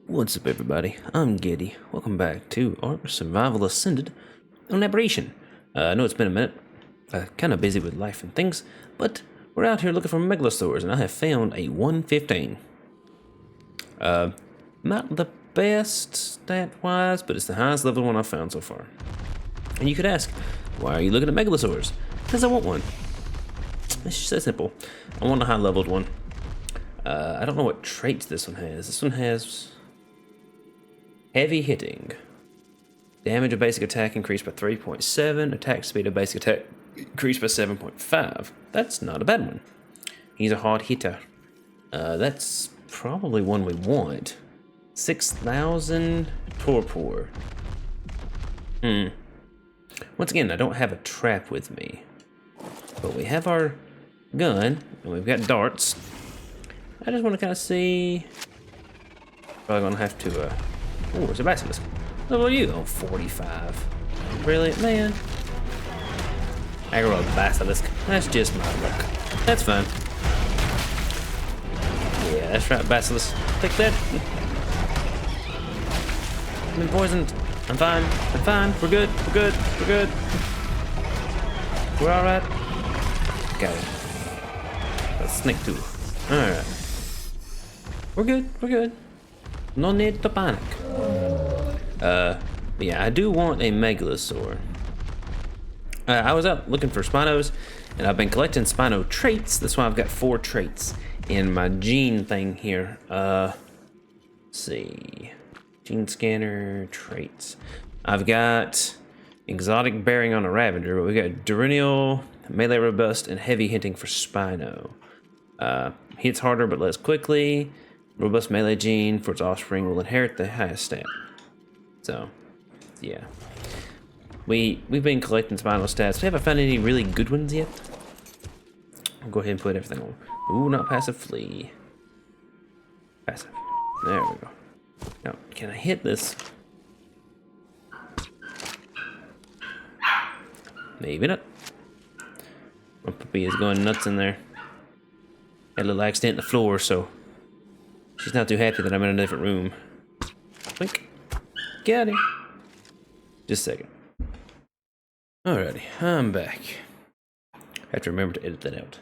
What's up, everybody? I'm Getty. Welcome back to Ark Survival Ascended on Aberration. I know it's been a minute. Kind of busy with life and things, but we're out here looking for megalosaurs, and I have found a 115. Not the best stat-wise, but it's the highest level one I've found so far. And you could ask, why are you looking at megalosaurs? Because I want one. It's just that simple. I want a high-leveled one. I don't know what traits this one has. This one has heavy hitting. Damage of basic attack increased by 3.7. Attack speed of basic attack increased by 7.5. That's not a bad one. He's a hard hitter. That's probably one we want. 6,000 torpor. Once again, I don't have a trap with me. But we have our gun, and we've got darts. I just want to kind of see. Probably gonna have to. Oh, there's a basilisk. Level are you? Oh, 45. Brilliant, man. Aggro basilisk. That's just my luck. That's fine. Yeah, that's right, basilisk. Take that. I've been poisoned. I'm fine. I'm fine. We're good. We're good. We're good. We're alright. Got it. That's snake too. Alright. We're good. We're good. No need to panic. Yeah, I do want a megalosaur. I was out looking for Spinos, and I've been collecting Spino traits. That's why I've got 4 traits in my gene thing here. Let's see. Gene scanner traits. I've got exotic bearing on a Ravager, but we got Diurnal, melee robust, and heavy hitting for Spino. Hits harder but less quickly. Robust melee gene for its offspring will inherit the highest stat. So, yeah. We've been collecting Spinal stats. We haven't found any really good ones yet. I'll go ahead and put everything on. Ooh, not passive flee. Passive. There we go. Now, can I hit this? Maybe not. My puppy is going nuts in there. Had a little accident in the floor, so she's not too happy that I'm in a different room. Blink. Got him. Just a second. Alrighty, I'm back. I have to remember to edit that out.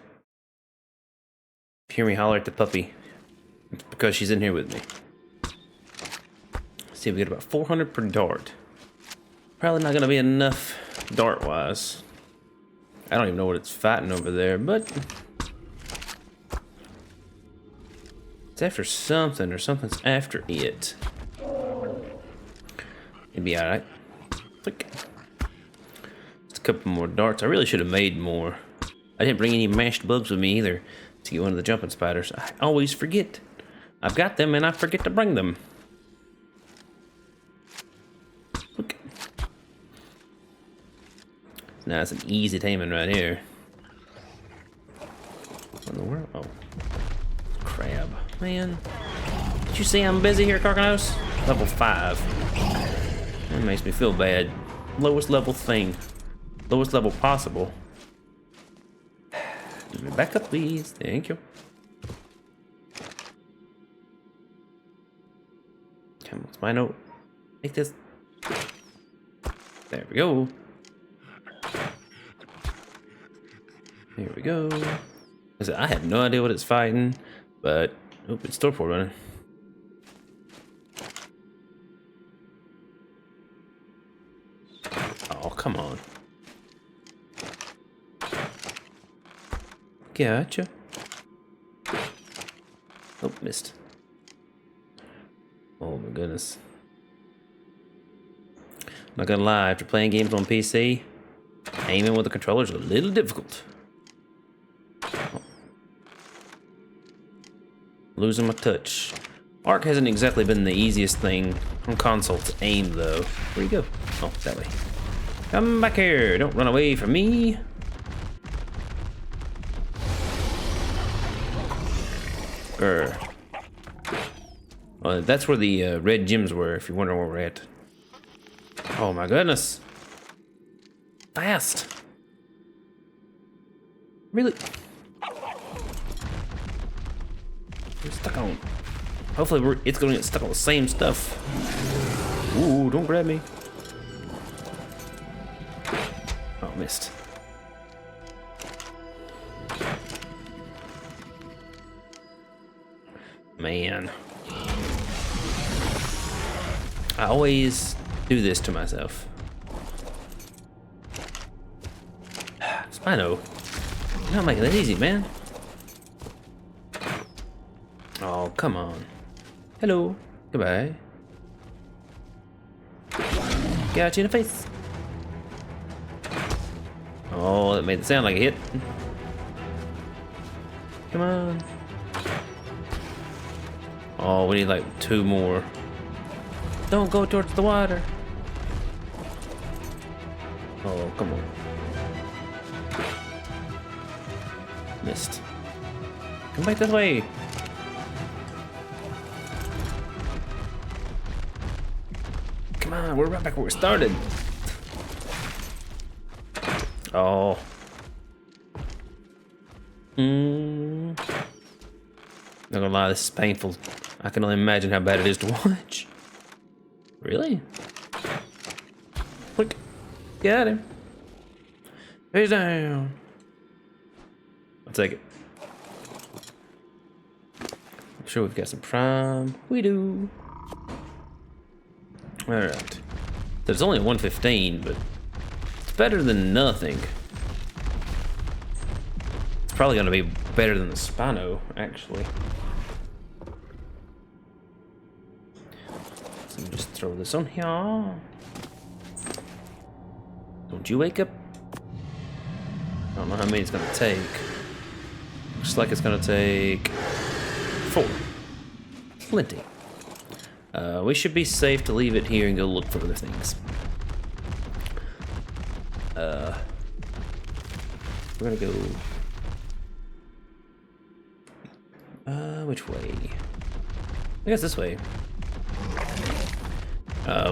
If you hear me holler at the puppy, it's because she's in here with me. Let's see, we get about 400 per dart. Probably not gonna be enough dart-wise. I don't even know what it's fighting over there, but it's after something, or something's after it. It'd be alright. Click. Just a couple more darts. I really should have made more. I didn't bring any mashed bugs with me either to get one of the jumping spiders. I always forget. I've got them and I forget to bring them. Look. Nice and easy taming right here. What in the world? Oh. Crab. Man. Did you see I'm busy here, Carcanos? Level 5. That makes me feel bad. Lowest level thing. Lowest level possible. Back up, please. Thank you. Come on, Spino. Take this. There we go. Here we go. I have no idea what it's fighting, but oh, it's torpor running. Oh, come on. Gotcha. Oh, missed. Oh my goodness. Not gonna lie, after playing games on PC, aiming with the controller's a little difficult. Oh. Losing my touch. Ark hasn't exactly been the easiest thing on console to aim though. Where you go? Oh, that way. Come back here. Don't run away from me. Grr. Well, that's where the red gems were, if you're wondering where we're at. Oh my goodness. Fast. Really? We're stuck on. Hopefully it's gonna get stuck on the same stuff. Ooh, don't grab me. Oh, missed. Man. I always do this to myself. Spino, you're not making it easy, man. Oh, come on. Hello. Goodbye. Got you in the face. Oh, that made it sound like a hit. Come on. Oh, we need like 2 more. Don't go towards the water. Oh, come on. Missed. Come back this way. Come on, we're right back where we started. Oh. Not gonna lie, this is painful. I can only imagine how bad it is to watch. Really? Quick. Got him. He's down. I'll take it. I'm sure we've got some prime. We do. Alright. There's only 115, but it's better than nothing. It's probably gonna be better than the Spino, actually. So just throw this on here. Don't you wake up? I don't know how many it's gonna take. Looks like it's gonna take 4. Plenty. We should be safe to leave it here and go look for other things. We're gonna go. Which way? I guess this way.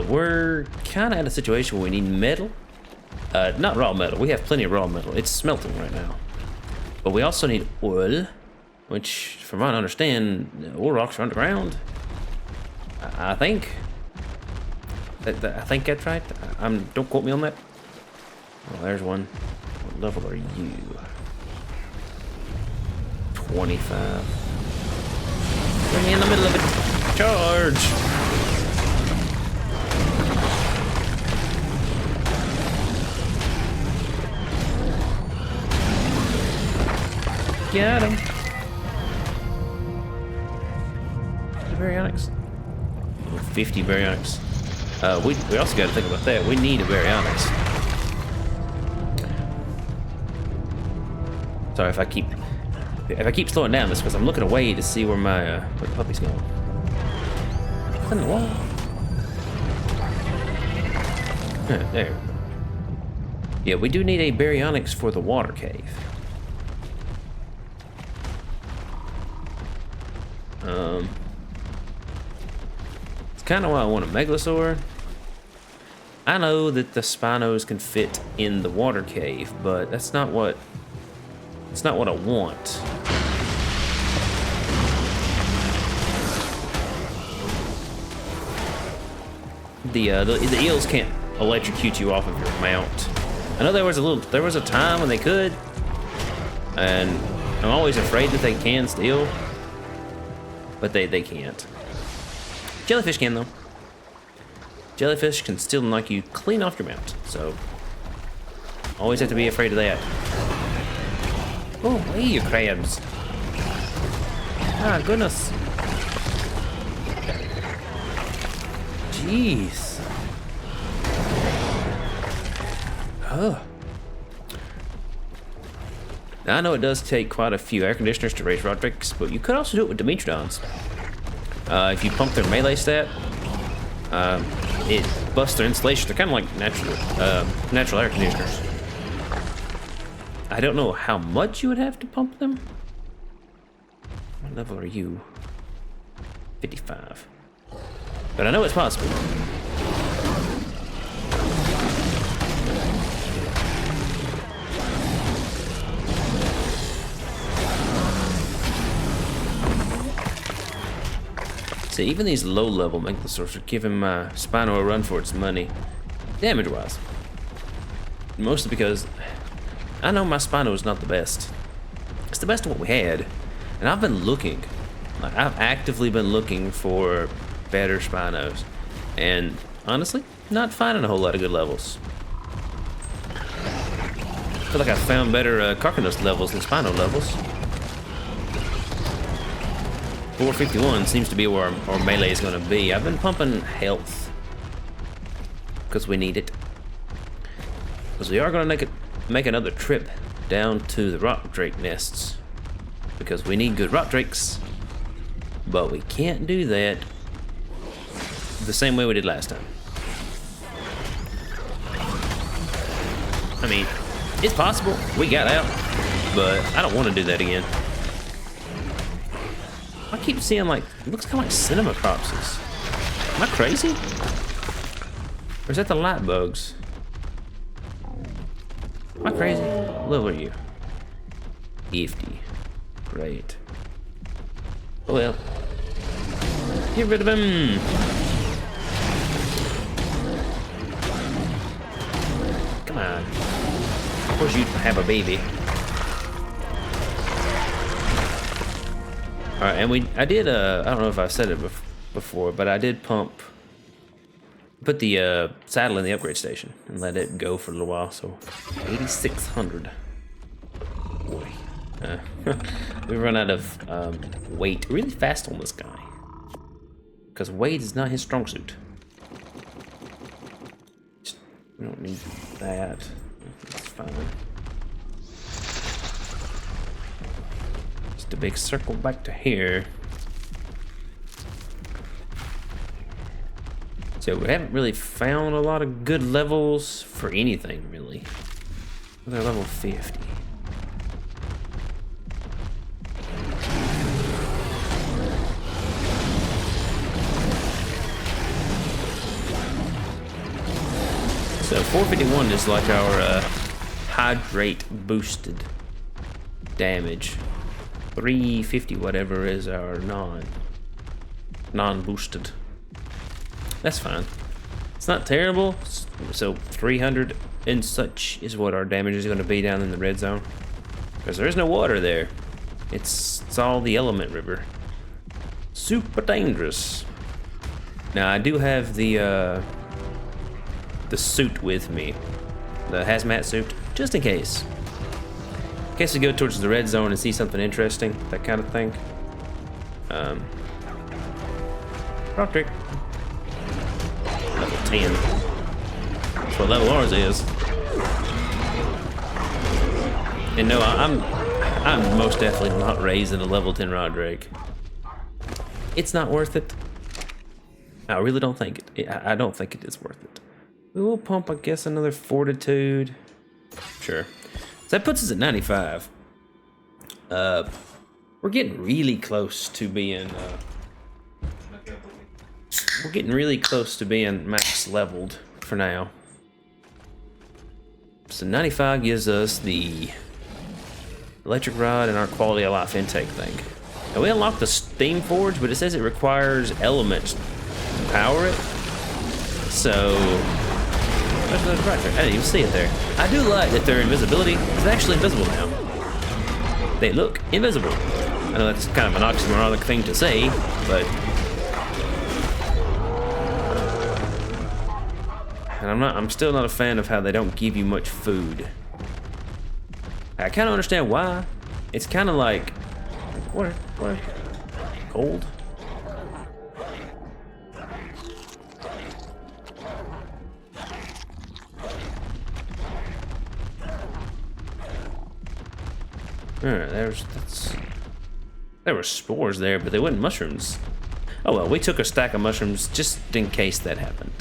We're kind of in a situation where we need metal. Not raw metal. We have plenty of raw metal. It's smelting right now. But we also need oil, which, from what I understand, oil rocks are underground. I think. I think that's right. Don't quote me on that. Oh, there's one. What level are you? 25. Bring me in the middle of it. Charge! Got him. The baryonyx. 50 baryonyx. We also got to think about that. We need a baryonyx. Sorry if I keep slowing down. This because I'm looking away to see where my where the puppy's going. In the wall. There. Yeah, we do need a baryonyx for the water cave. It's kind of why I want a megalosaur. I know that the Spinos can fit in the water cave, but that's not what I want. The eels can't electrocute you off of your mount. I know there was a time when they could, and I'm always afraid that they can still, but they can't. Jellyfish can though. Jellyfish can still knock you clean off your mount, so always have to be afraid of that. Oh, hey, you crabs! Ah, goodness. Jeez. Oh. Now, I know it does take quite a few air conditioners to raise Rodricks, but you could also do it with Dimetrodons. If you pump their melee stat, it busts their insulation. They're kind of like natural air conditioners. I don't know how much you would have to pump them. What level are you? 55. But I know it's possible. See, even these low-level Megalosaurs are giving my Spino a run for its money, damage-wise. Mostly because I know my Spino is not the best. It's the best of what we had, and I've been looking. Like, I've actively been looking for better Spinos, and honestly, not finding a whole lot of good levels. I feel like I found better Carcanos levels than Spino levels. 451 seems to be where our melee is going to be. I've been pumping health because we need it. Because we are going to make another trip down to the rock drake nests because we need good rock drakes, but we can't do that the same way we did last time. I mean, it's possible we got out, but I don't want to do that again. I keep seeing, like, it looks kind of like cinema cropses. Am I crazy? Or is that the light bugs? Am I crazy? What level are you? 50. Great. Oh well. Get rid of him. Come on. Of course you'd have a baby. Alright, and I did, I don't know if I've said it before, but I did put the saddle in the upgrade station and let it go for a little while, so 8,600. Boy. We run out of weight really fast on this guy. Because weight is not his strong suit. We don't need that. That's fine. Just a big circle back to here. So we haven't really found a lot of good levels for anything, really. They're level 50. So 451 is like our hydrate boosted damage. 350 whatever is our non-boosted. That's fine. It's not terrible. So 300 and such is what our damage is going to be down in the red zone. Because there is no water there. It's all the element river. Super dangerous. Now I do have the suit with me. The hazmat suit. Just in case. In case we go towards the red zone and see something interesting. That kind of thing. Rock trick. Level 10. That's what level ours is. And no, I'm most definitely not raising a level 10 rod drake. It's not worth it. I really don't think it. I don't think it is worth it. We will pump, I guess, another fortitude. Sure. So that puts us at 95. We're getting really close to being. We're getting really close to being max leveled for now. So 95 gives us the electric rod and our quality of life intake thing. Now we unlocked the steam forge, but it says it requires elements to power it. So right there. I didn't even see it there. I do like that their invisibility is actually invisible now. They look invisible. I know that's kind of an oxymoronic thing to say, but and I'm still not a fan of how they don't give you much food. I kind of understand why. It's kind of like what cold. There were spores there, but they weren't mushrooms. Oh well, we took a stack of mushrooms just in case that happened.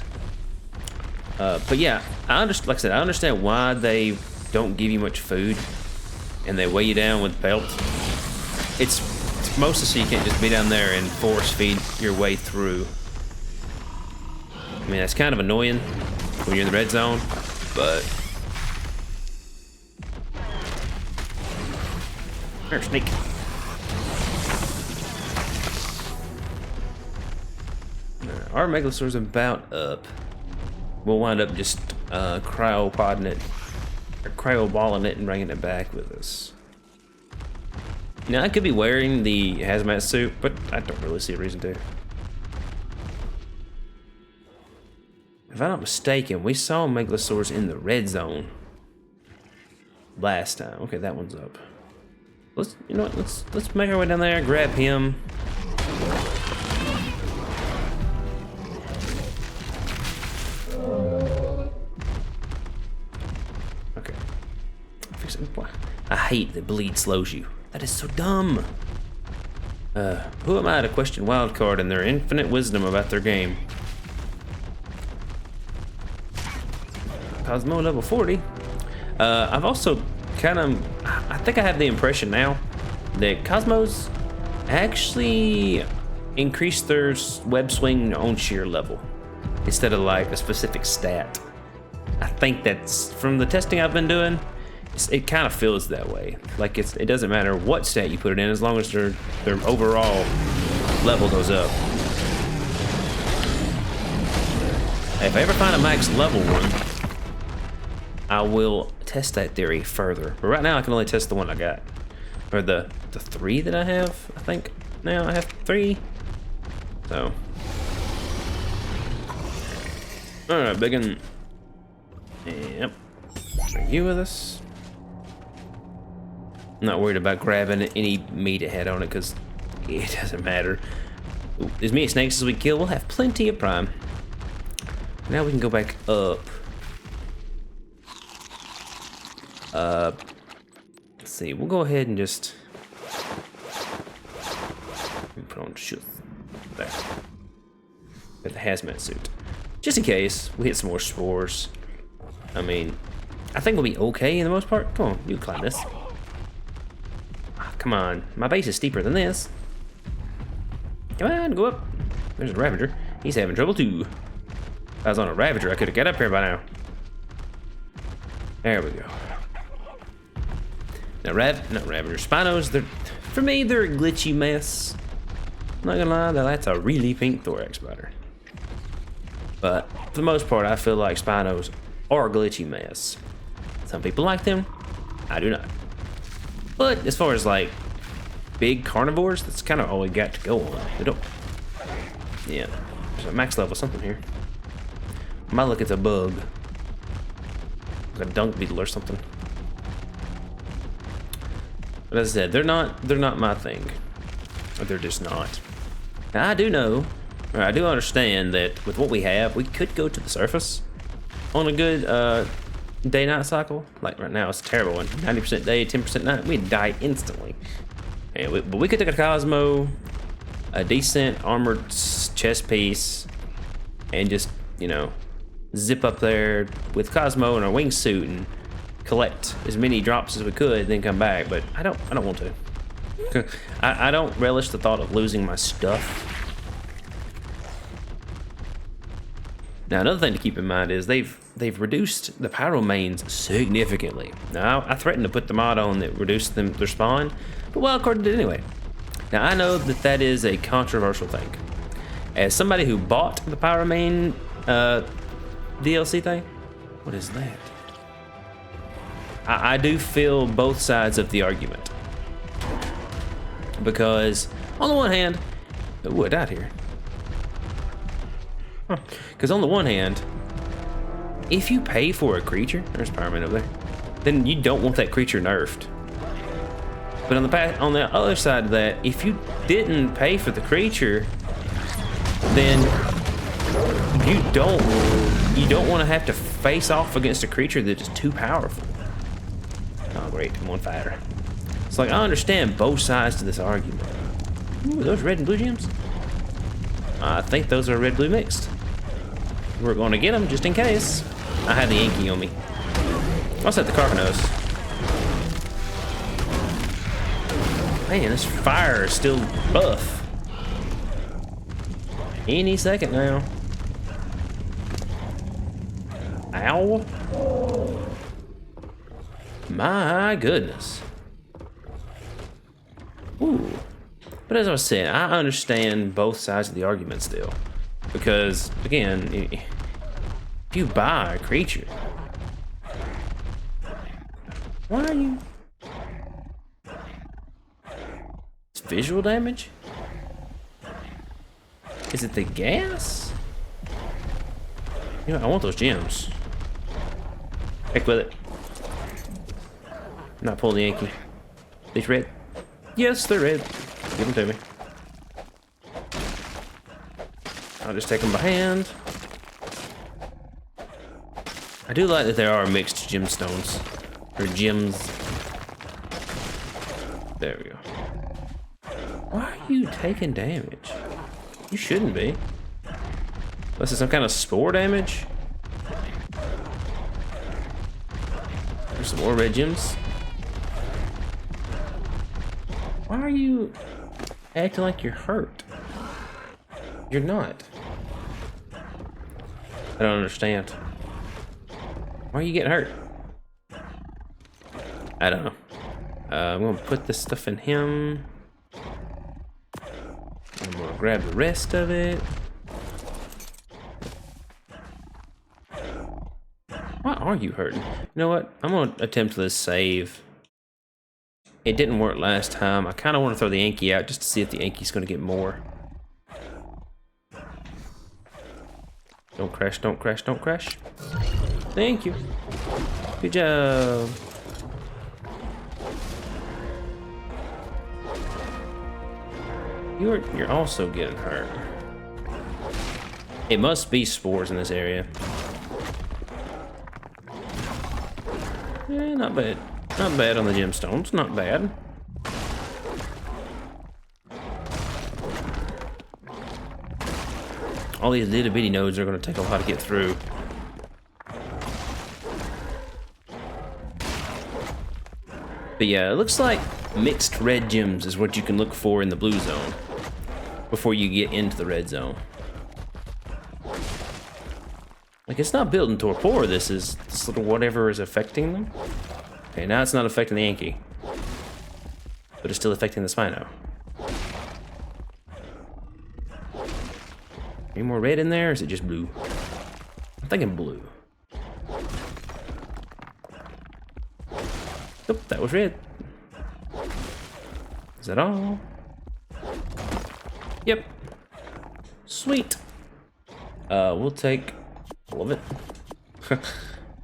But yeah, like I said, I understand why they don't give you much food and they weigh you down with pelts. It's mostly so you can't just be down there and force feed your way through. I mean, that's kind of annoying when you're in the red zone, but snake. our Megalosaur's about up. We'll wind up just cryopodding it, or cryoballing it and bringing it back with us. Now, I could be wearing the hazmat suit, but I don't really see a reason to. If I'm not mistaken, we saw Megalosaurs in the red zone last time. Okay, that one's up. You know what? Let's make our way down there, grab him. Okay. I hate that bleed slows you. That is so dumb. Who am I to question Wildcard and their infinite wisdom about their game? Cosmo level 40. I've also I think I have the impression now that Cosmos actually increase their web swing on sheer level instead of like a specific stat. I think that's from the testing I've been doing. It kind of feels that way. Like it doesn't matter what stat you put it in as long as their overall level goes up. If I ever find a max level one, I will test that theory further. But right now I can only test the one I got. Or the 3 that I have, I think. Now I have 3. So. Alright, biggin. Yep. Bring you with us. I'm not worried about grabbing any meat ahead on it because it doesn't matter. Ooh, as many snakes as we kill, we'll have plenty of prime. Now we can go back up. Let's see, we'll go ahead and just put on shoes there with the hazmat suit, just in case we hit some more spores. I mean, I think we'll be okay in the most part. Come on, you can climb this. Come on, my base is steeper than this. Come on, go up. There's a Ravager. He's having trouble too. If I was on a Ravager, I could have got up here by now. There we go. Now, not Ravager, Spinos, for me, they're a glitchy mess. I'm not gonna lie, that's a really pink thorax spider. But for the most part, I feel like Spinos are a glitchy mess. Some people like them, I do not. But as far as like big carnivores, that's kind of all we got to go on. We don't. Yeah, there's a max level something here. Might look, it's a bug, like a dung beetle or something. But as I said, they're not my thing. Or they're just not. Now, I do know, or I do understand that with what we have, we could go to the surface on a good day-night cycle. Like right now, it's a terrible one. 90% day, 10% night. We'd die instantly. But we could take a Cosmo, a decent armored chest piece, and just, you know, zip up there with Cosmo and our wingsuit and collect as many drops as we could, then come back. But I don't want to. I don't relish the thought of losing my stuff. Now, another thing to keep in mind is they've reduced the pyro mains significantly. Now, I threatened to put the mod on that reduced their spawn, but Wildcard did it anyway. Now, I know that is a controversial thing. As somebody who bought the pyro main DLC thing, what is that? I do feel both sides of the argument. Because, on the one hand, ooh, I died here. Because on the one hand, if you pay for a creature, there's Pyroman over there, then you don't want that creature nerfed. But on the other side of that, if you didn't pay for the creature, then you don't want to have to face off against a creature that is too powerful. Oh great, I'm on fire. It's like, I understand both sides to this argument. Ooh, are those red and blue gems? I think those are red-blue mixed. We're going to get them just in case. I had the Inky on me. I'll set the Carcanos. Man, this fire is still buff. Any second now. Ow. My goodness. Ooh. But as I was saying, I understand both sides of the argument still. Because, again, if you buy a creature, why are you... It's visual damage? Is it the gas? You know, I want those gems. Heck with it. Not pulling the Yankee. These red? Yes, they're red. Give them to me. I'll just take them by hand. I do like that there are mixed gemstones. Or gems. There we go. Why are you taking damage? You shouldn't be. Unless it's some kind of spore damage. There's some more red gems. Why are you acting like you're hurt? You're not. I don't understand. Why are you getting hurt? I don't know. I'm gonna put this stuff in him. I'm gonna grab the rest of it. Why are you hurting? You know what? I'm gonna attempt this save. It didn't work last time. I kind of want to throw the Yankee out just to see if the Yankee's gonna get more. Don't crash, don't crash, don't crash. Thank you. Good job. You're also getting hurt. It must be spores in this area. Yeah, not bad. Not bad on the gemstones, not bad. All these little bitty nodes are going to take a while to get through. But yeah, it looks like mixed red gems is what you can look for in the blue zone before you get into the red zone. Like, it's not building torpor, this is this little whatever is affecting them. Okay, now it's not affecting the Yankee, but it's still affecting the Spino. Any more red in there, or is it just blue? I'm thinking blue. Oop, that was red. Is that all? Yep. Sweet. We'll take all of it.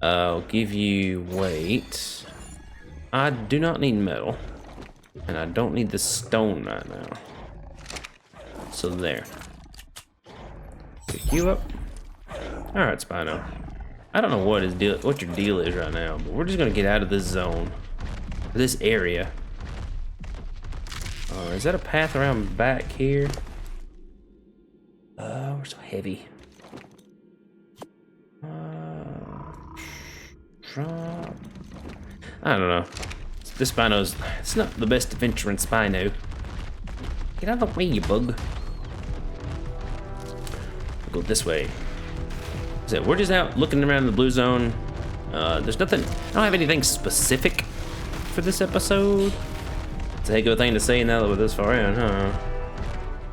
I'll give you weight. I do not need metal. And I don't need the stone right now. So there. Pick you up. Alright, Spino. I don't know what your deal is right now, but we're just gonna get out of this zone. This area. Is that a path around back here? We're so heavy. Drop. I don't know. This Spino's, it's not the best adventure in Spino. Get out of the way, you bug. We'll go this way. So we're just out looking around the blue zone. There's nothing, I don't have anything specific for this episode. It's a heck of a thing to say now that we're this far in, huh?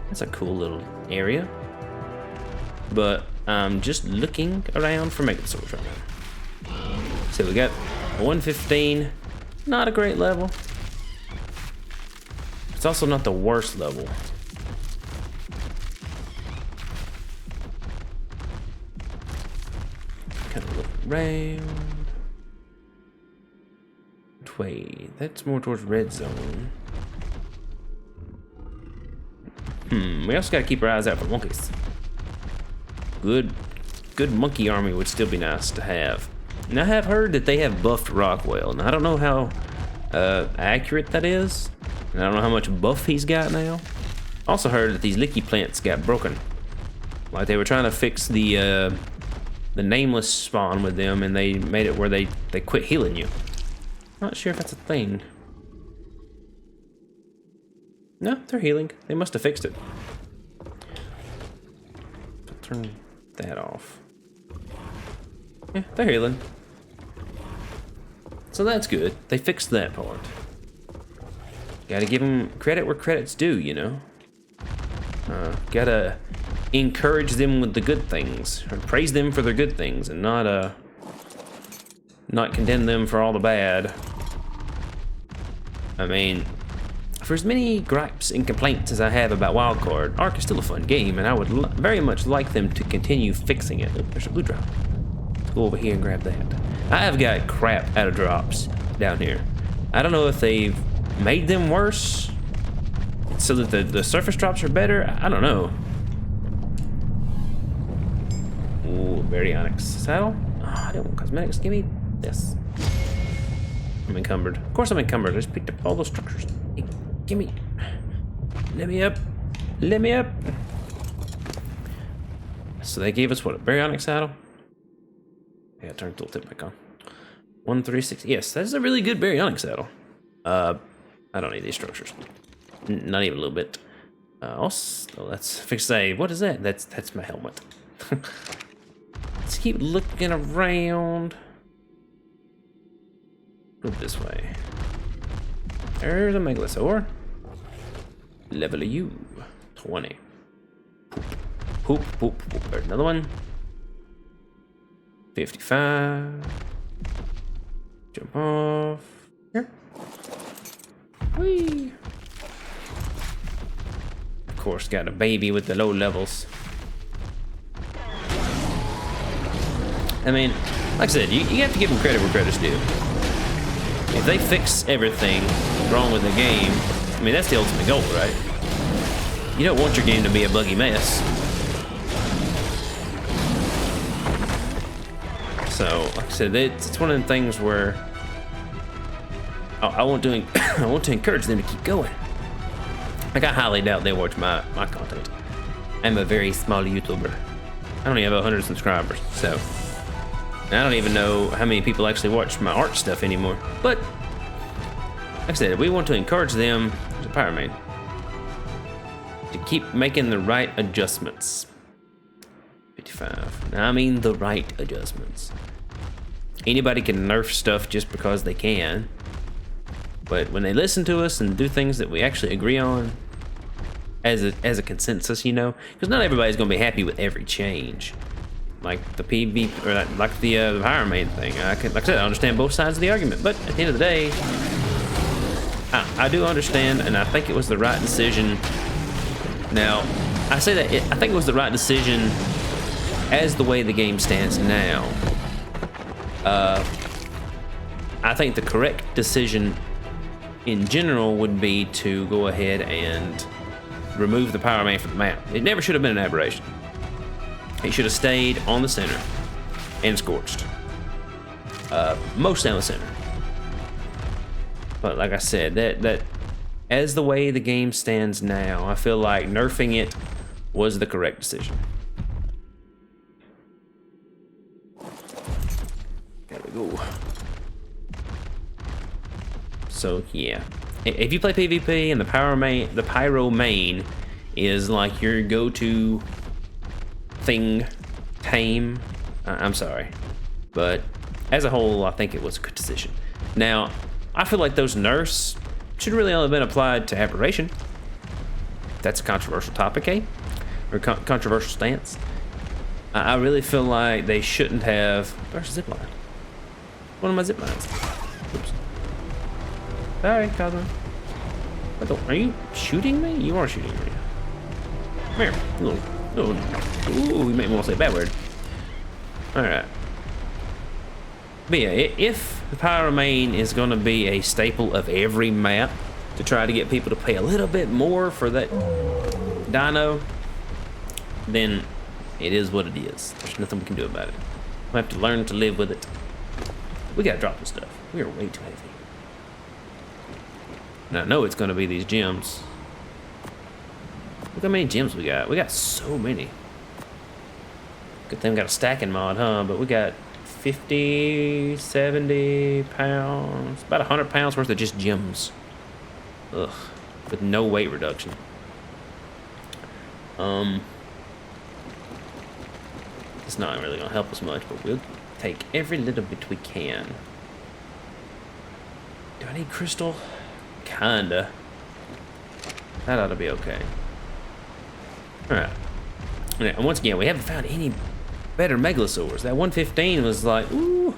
That's a cool little area. But I'm just looking around for Megalosaurs right now. So we got 115, not a great level. It's also not the worst level. Kind of look around. Wait, that's more towards red zone. We also gotta keep our eyes out for monkeys. Good monkey army would still be nice to have. And I have heard that they have buffed Rockwell. Now I don't know how accurate that is. And I don't know how much buff he's got now. Also heard that these licky plants got broken. Like they were trying to fix the nameless spawn with them, and they made it where they quit healing you. Not sure if that's a thing. No, they're healing. They must have fixed it. Turn that off. Yeah, they're healing. So that's good. They fixed that part. Gotta give them credit where credit's due, you know? Gotta encourage them with the good things, or praise them for their good things, and not condemn them for all the bad. I mean, for as many gripes and complaints as I have about Wildcard, Ark is still a fun game, and I would very much like them to continue fixing it. Oh, there's a blue drop. Let's go over here and grab that. I have got crap out of drops down here. I don't know if they've made them worse so that the surface drops are better. I don't know. Ooh, Baryonyx saddle. Oh, I don't want cosmetics. Give me this. I'm encumbered. Of course I'm encumbered. I just picked up all those structures. Hey, give me. Let me up. Let me up. So they gave us what, a Baryonyx saddle? Yeah, turn tooltip back on. 136. Yes, that's a really good Baryonyx saddle. I don't need these structures. Not even a little bit. Also, let's fix a. What is that? That's my helmet. Let's keep looking around. Go this way. There's a Megalosaur. Level of you. 20. Poop, poop, poop. There's another one. 55. Jump off. Here. Whee. Of course, got a baby with the low levels. I mean, like I said, you have to give them credit where credit's due. If they fix everything wrong with the game, I mean, that's the ultimate goal, right? You don't want your game to be a buggy mess. So, like I said, it's one of the things where I want to I want to encourage them to keep going. Like, I highly doubt they watch my content. I'm a very small YouTuber. I don't even have 100 subscribers, so I don't even know how many people actually watch my art stuff anymore. But like I said, we want to encourage them, as a Power Main, to keep making the right adjustments. 55. Now, I mean the right adjustments. Anybody can nerf stuff just because they can. But when they listen to us and do things that we actually agree on as a consensus, you know, because not everybody's going to be happy with every change. Like the PV, or like the Power Main thing. Like I said, I understand both sides of the argument, but at the end of the day, I do understand, and I think it was the right decision. Now, I say that I think it was the right decision as the way the game stands now. I think the correct decision in general would be to go ahead and remove the Power Main from the map. It never should have been an aberration. It should have stayed on the center and scorched. Mostly on the center. But like I said, that as the way the game stands now, I feel like nerfing it was the correct decision. Gotta go. So yeah, if you play PvP and the Pyro main is like your go-to thing, tame, I'm sorry, but as a whole, I think it was a good decision. Now, I feel like those nerfs should really only have been applied to Aberration. That's a controversial topic, eh? Or controversial stance. I really feel like they shouldn't have. Where's the zipline? One of my zip lines. Oops. Sorry, Cosmo. Are you shooting me? You are shooting me. Come here. Ooh, you make me want to say a bad word. Alright. But yeah, if the Power Main is going to be a staple of every map to try to get people to pay a little bit more for that dino, then it is what it is. There's nothing we can do about it. We have to learn to live with it. We gotta drop this stuff. We are way too heavy. And I know it's gonna be these gems. Look how many gems we got. We got so many. Good thing we got a stacking mod, huh? But we got 50, 70 pounds, about 100 pounds worth of just gems. Ugh, with no weight reduction. It's not really gonna help us much, but we'll take every little bit we can. Do I need crystal? Kinda. That ought to be okay. Alright. And once again, we haven't found any better megalosaurs. That 115 was like, ooh,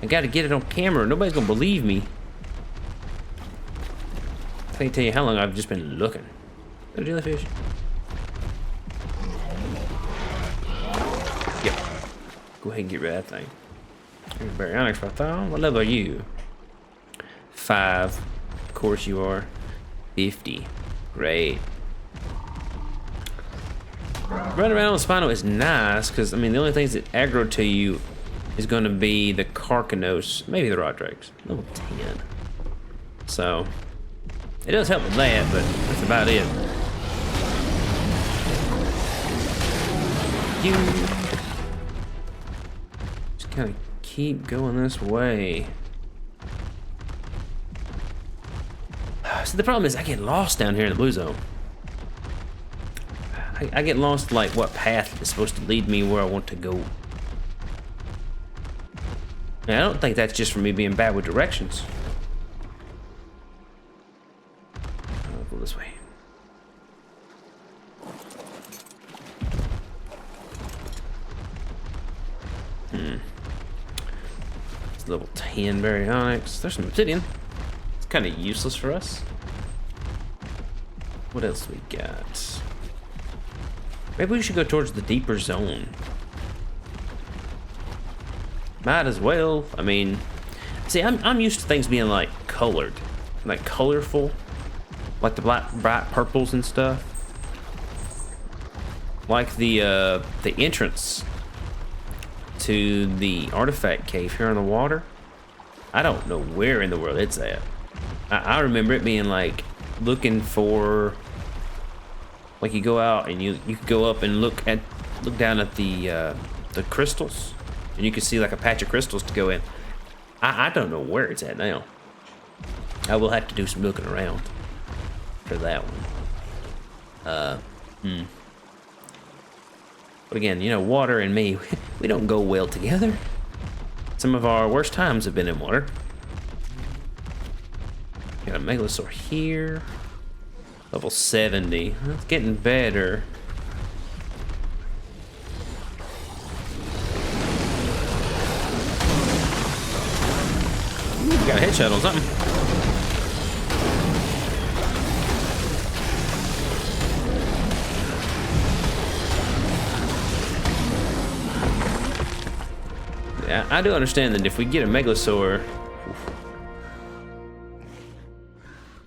I gotta get it on camera. Nobody's gonna believe me. I can't tell you how long I've just been looking. Is that a jellyfish? Yep. Go ahead and get rid of that thing. Here's baryonyx python. What level are you? 5. Of course you are. 50. Great. Running around on Spino is nice because, I mean, the only things that aggro to you is going to be the Carcanos, maybe the Rod Drakes. Level 10. So, it does help with that, but that's about it. You just kind of keep going this way. So the problem is I get lost down here in the blue zone. I get lost like what path is supposed to lead me where I want to go. And I don't think that's just for me being bad with directions. I'll go this way. It's level 10 baryonyx. There's some obsidian. It's kind of useless for us. What else we got? Maybe we should go towards the deeper zone. Might as well. I mean, see, I'm used to things being like colored, like colorful, like the bright purples and stuff. Like the entrance to the artifact cave here on the water. I don't know where in the world it's at. I remember it being like looking for, like you go out and you could go up and look down at the crystals, and you can see like a patch of crystals to go in. I don't know where it's at now. I will have to do some looking around for that one. But again, you know, water and me, we don't go well together. Some of our worst times have been in water. Got a megalosaur here. Level 70. That's getting better. Ooh, got a headshot on something. Yeah, I do understand that if we get a megalosaur,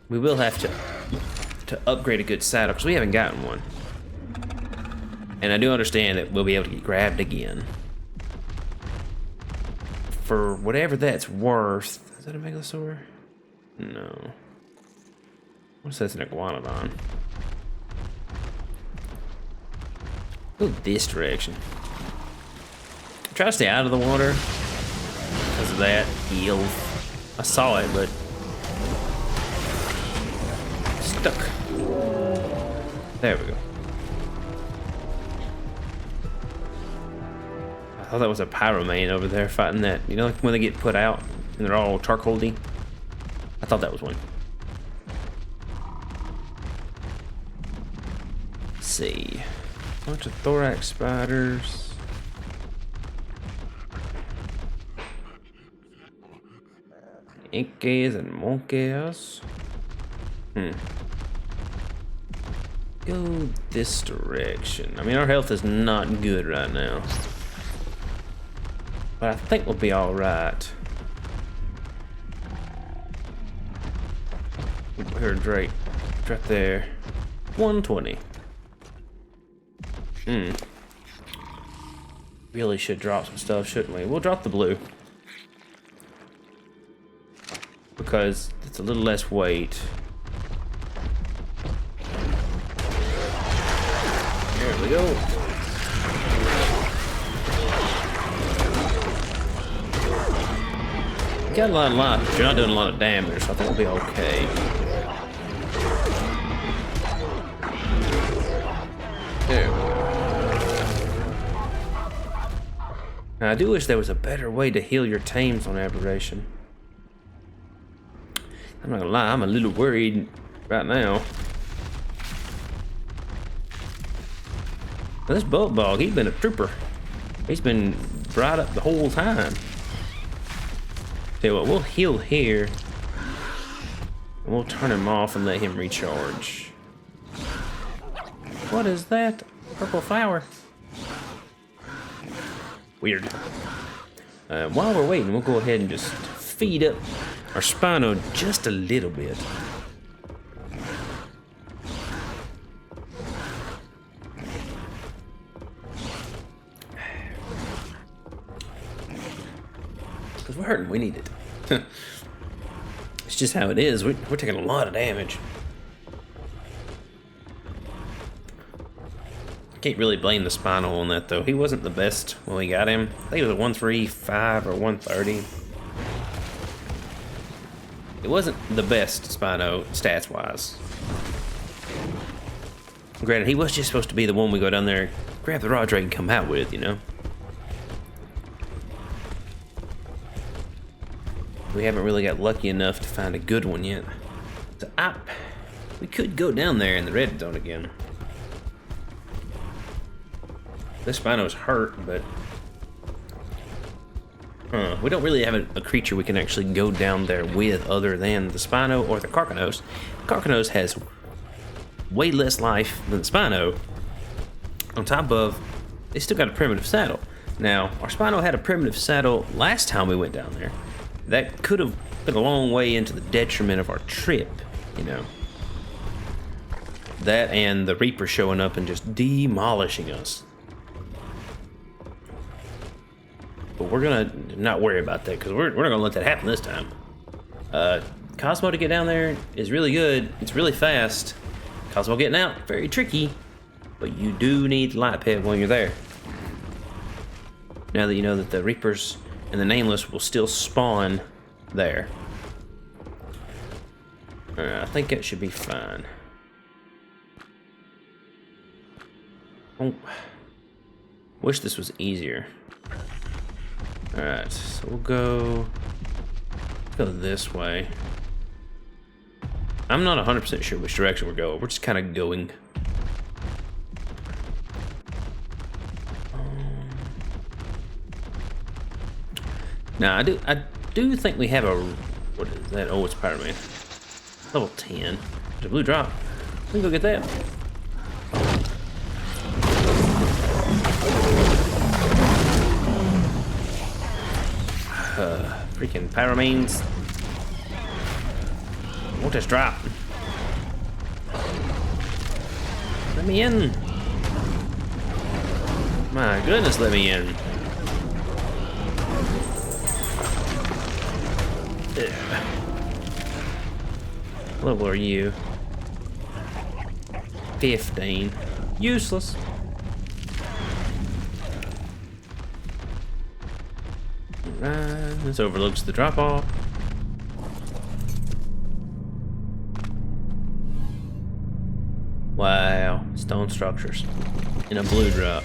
we will have to upgrade a good saddle because we haven't gotten one. And I do understand that we'll be able to get grabbed again. For whatever that's worth. Is that a megalosaur? No. What's that? An iguanodon. Go this direction. Try to stay out of the water because of that eel. I saw it, but stuck. There we go. I thought that was a pyromane over there fighting that. You know, like when they get put out and they're all charcoal-y? I thought that was one. Let's see. Bunch of thorax spiders. Inkas and monkeys. Go this direction. I mean, our health is not good right now, but I think we'll be all right. I heard Drake. It's right there. 120. Really should drop some stuff, shouldn't we? We'll drop the blue, because it's a little less weight. There we go. You got a lot of life, but you're not doing a lot of damage, so I think we'll be okay. There we go. Now, I do wish there was a better way to heal your tames on Aberration. I'm not gonna lie, I'm a little worried right now. This bullet bog, he's been a trooper. He's been right up the whole time. Tell you what, we'll heal here. And we'll turn him off and let him recharge. What is that? Purple flower. Weird. While we're waiting, we'll go ahead and just feed up our Spino just a little bit. Because we're hurting, we need it. It's just how it is. We're taking a lot of damage. Can't really blame the Spinal on that though. He wasn't the best when we got him. I think it was a 135 or 130. It wasn't the best Spino stats wise. Granted, he was just supposed to be the one we go down there, grab the Raw Drake and come out with, you know? We haven't really got lucky enough to find a good one yet. So we could go down there in the red zone again. This Spino's hurt, but we don't really have a creature we can actually go down there with other than the Spino or the Carcanos. Carcanos has way less life than the Spino. On top of, they still got a primitive saddle. Now, our Spino had a primitive saddle last time we went down there. That could have been a long way into the detriment of our trip, you know. That and the Reaper showing up and just demolishing us. But we're gonna not worry about that because we're not gonna let that happen this time. Cosmo to get down there is really good. It's really fast. Cosmo getting out, very tricky. But you do need Light Pit when you're there. Now that you know that the Reapers and the Nameless will still spawn there. Alright, I think that should be fine. Oh, wish this was easier. Alright, so we'll go this way. I'm not 100% sure which direction we're going. We're just kind of going. Now, I do think we have a... What is that? Oh, it's Pyro-Man. Level 10. There's a blue drop. We can go get that. Freaking Pyromanes. Won't just drop. Let me in. My goodness, let me in. What level are you? 15. Useless. This overlooks the drop off. Wow, stone structures in a blue drop.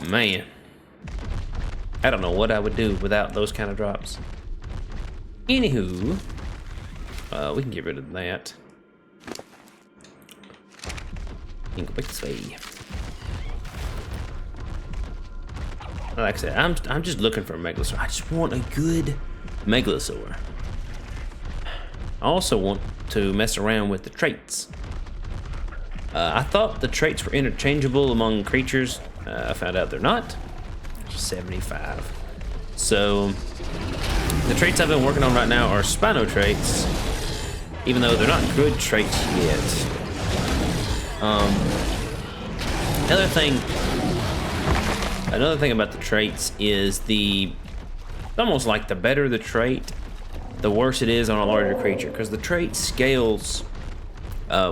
Man, I don't know what I would do without those kind of drops. Anywho, we can get rid of that. You can go back this way. Like I said, I'm just looking for a Megalosaur. I just want a good Megalosaur. I also want to mess around with the traits. I thought the traits were interchangeable among creatures. I found out they're not. 75. So the traits I've been working on right now are Spino traits, even though they're not good traits yet. Another thing about the traits is almost like the better the trait, the worse it is on a larger creature, because the trait scales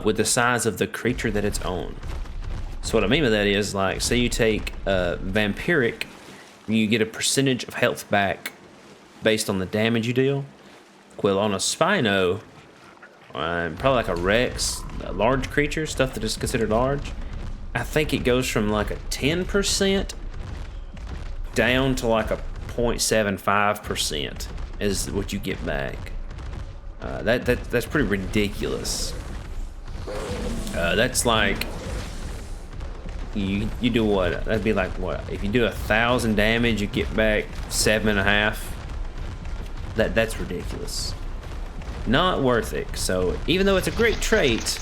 with the size of the creature that it's on. So what I mean by that is, like, say you take Vampiric, you get a percentage of health back based on the damage you deal. Well, on a Spino, probably like a Rex, a large creature, stuff that is considered large, I think it goes from like a 10% down to like a 0.75% is what you get back. That's pretty ridiculous. That's like You do what? That'd be like what? If you do 1,000 damage, you get back 7.5. That's ridiculous. Not worth it. So even though it's a great trait,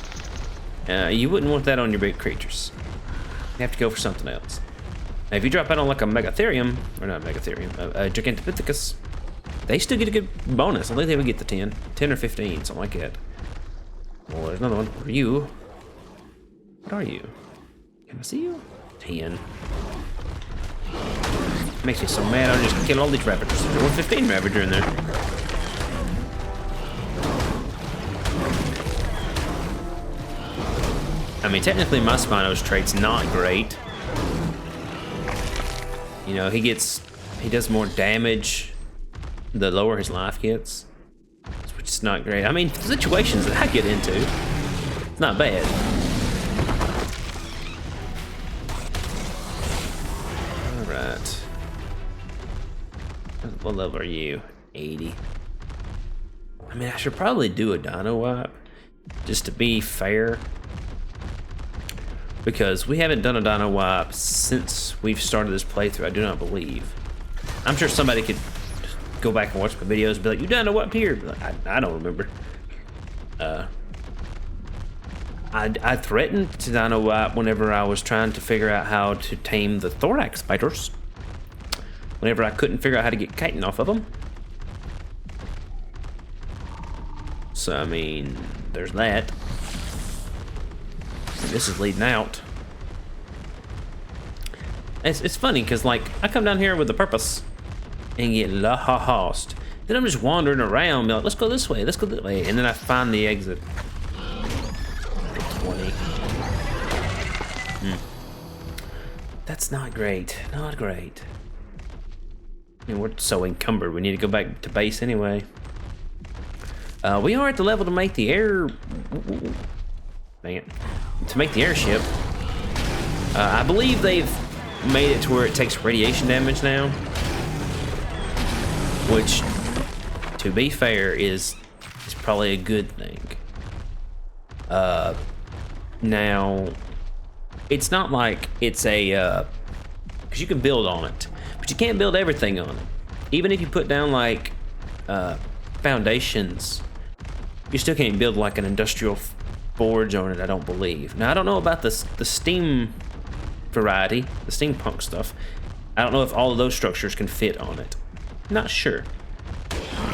you wouldn't want that on your big creatures. You have to go for something else. Now, if you drop out on like a Megatherium, or not Megatherium, a Gigantopithecus, they still get a good bonus. I think they would get the 10 or 15, something like that. Well, there's another one. What are you? What are you? Can I see you? 10. Makes me so mad. I just kill all these Ravagers. There were 15 Ravager in there. I mean, technically my Spino's trait's not great. You know, he does more damage the lower his life gets, which is not great. I mean, for situations that I get into, it's not bad. All right. What level are you? 80. I mean, I should probably do a Dino Wipe, just to be fair. Because we haven't done a Dino Wipe since we've started this playthrough, I do not believe. I'm sure somebody could go back and watch my videos and be like, you Dino Wiped here? Like, I don't remember. I threatened to Dino Wipe whenever I was trying to figure out how to tame the thorax spiders. Whenever I couldn't figure out how to get chitin off of them. So, I mean, there's that. This is leading out. It's funny because like I come down here with a purpose and get lost. Then I'm just wandering around, be like, let's go this way, let's go that way, and then I find the exit. 20. That's not great. Not great. I mean, we're so encumbered. We need to go back to base anyway. We are at the level to make the air. Dang it. To make the airship. I believe they've made it to where it takes radiation damage now. Which, to be fair, is probably a good thing. Now, it's not like it's a, because you can build on it, but you can't build everything on it. Even if you put down like foundations, you still can't build like an industrial forge on it, I don't believe. Now, I don't know about the steam variety, the steampunk stuff. I don't know if all of those structures can fit on it. Not sure.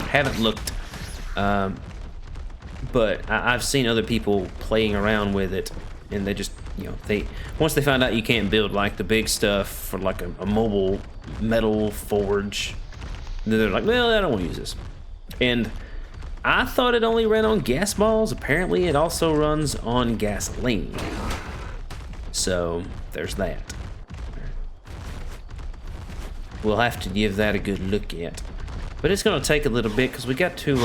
Haven't looked. But I've seen other people playing around with it, and they just, you know, once they find out you can't build like the big stuff for like a mobile metal forge, then they're like, well, I don't want to use this. And I thought it only ran on gas balls. Apparently it also runs on gasoline. So there's that. We'll have to give that a good look at. But it's gonna take a little bit because we got to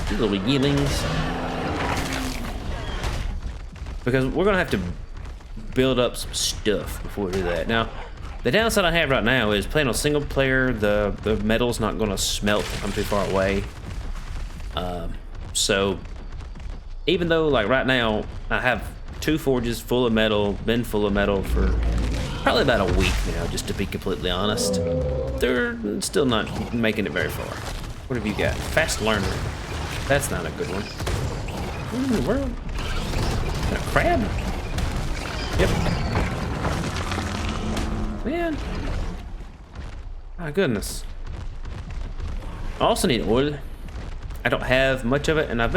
these little yearlings. Because we're gonna have to build up some stuff before we do that. Now, the downside I have right now is playing on single player, the metal's not gonna smelt if I'm too far away. So even though like right now I have 2 forges full of metal, been full of metal for probably about a week now, just to be completely honest, they're still not making it very far. What have you got? Fast learner. That's not a good one. What in the world? A crab? Yep. Man. My goodness. I also need oil. I don't have much of it, and I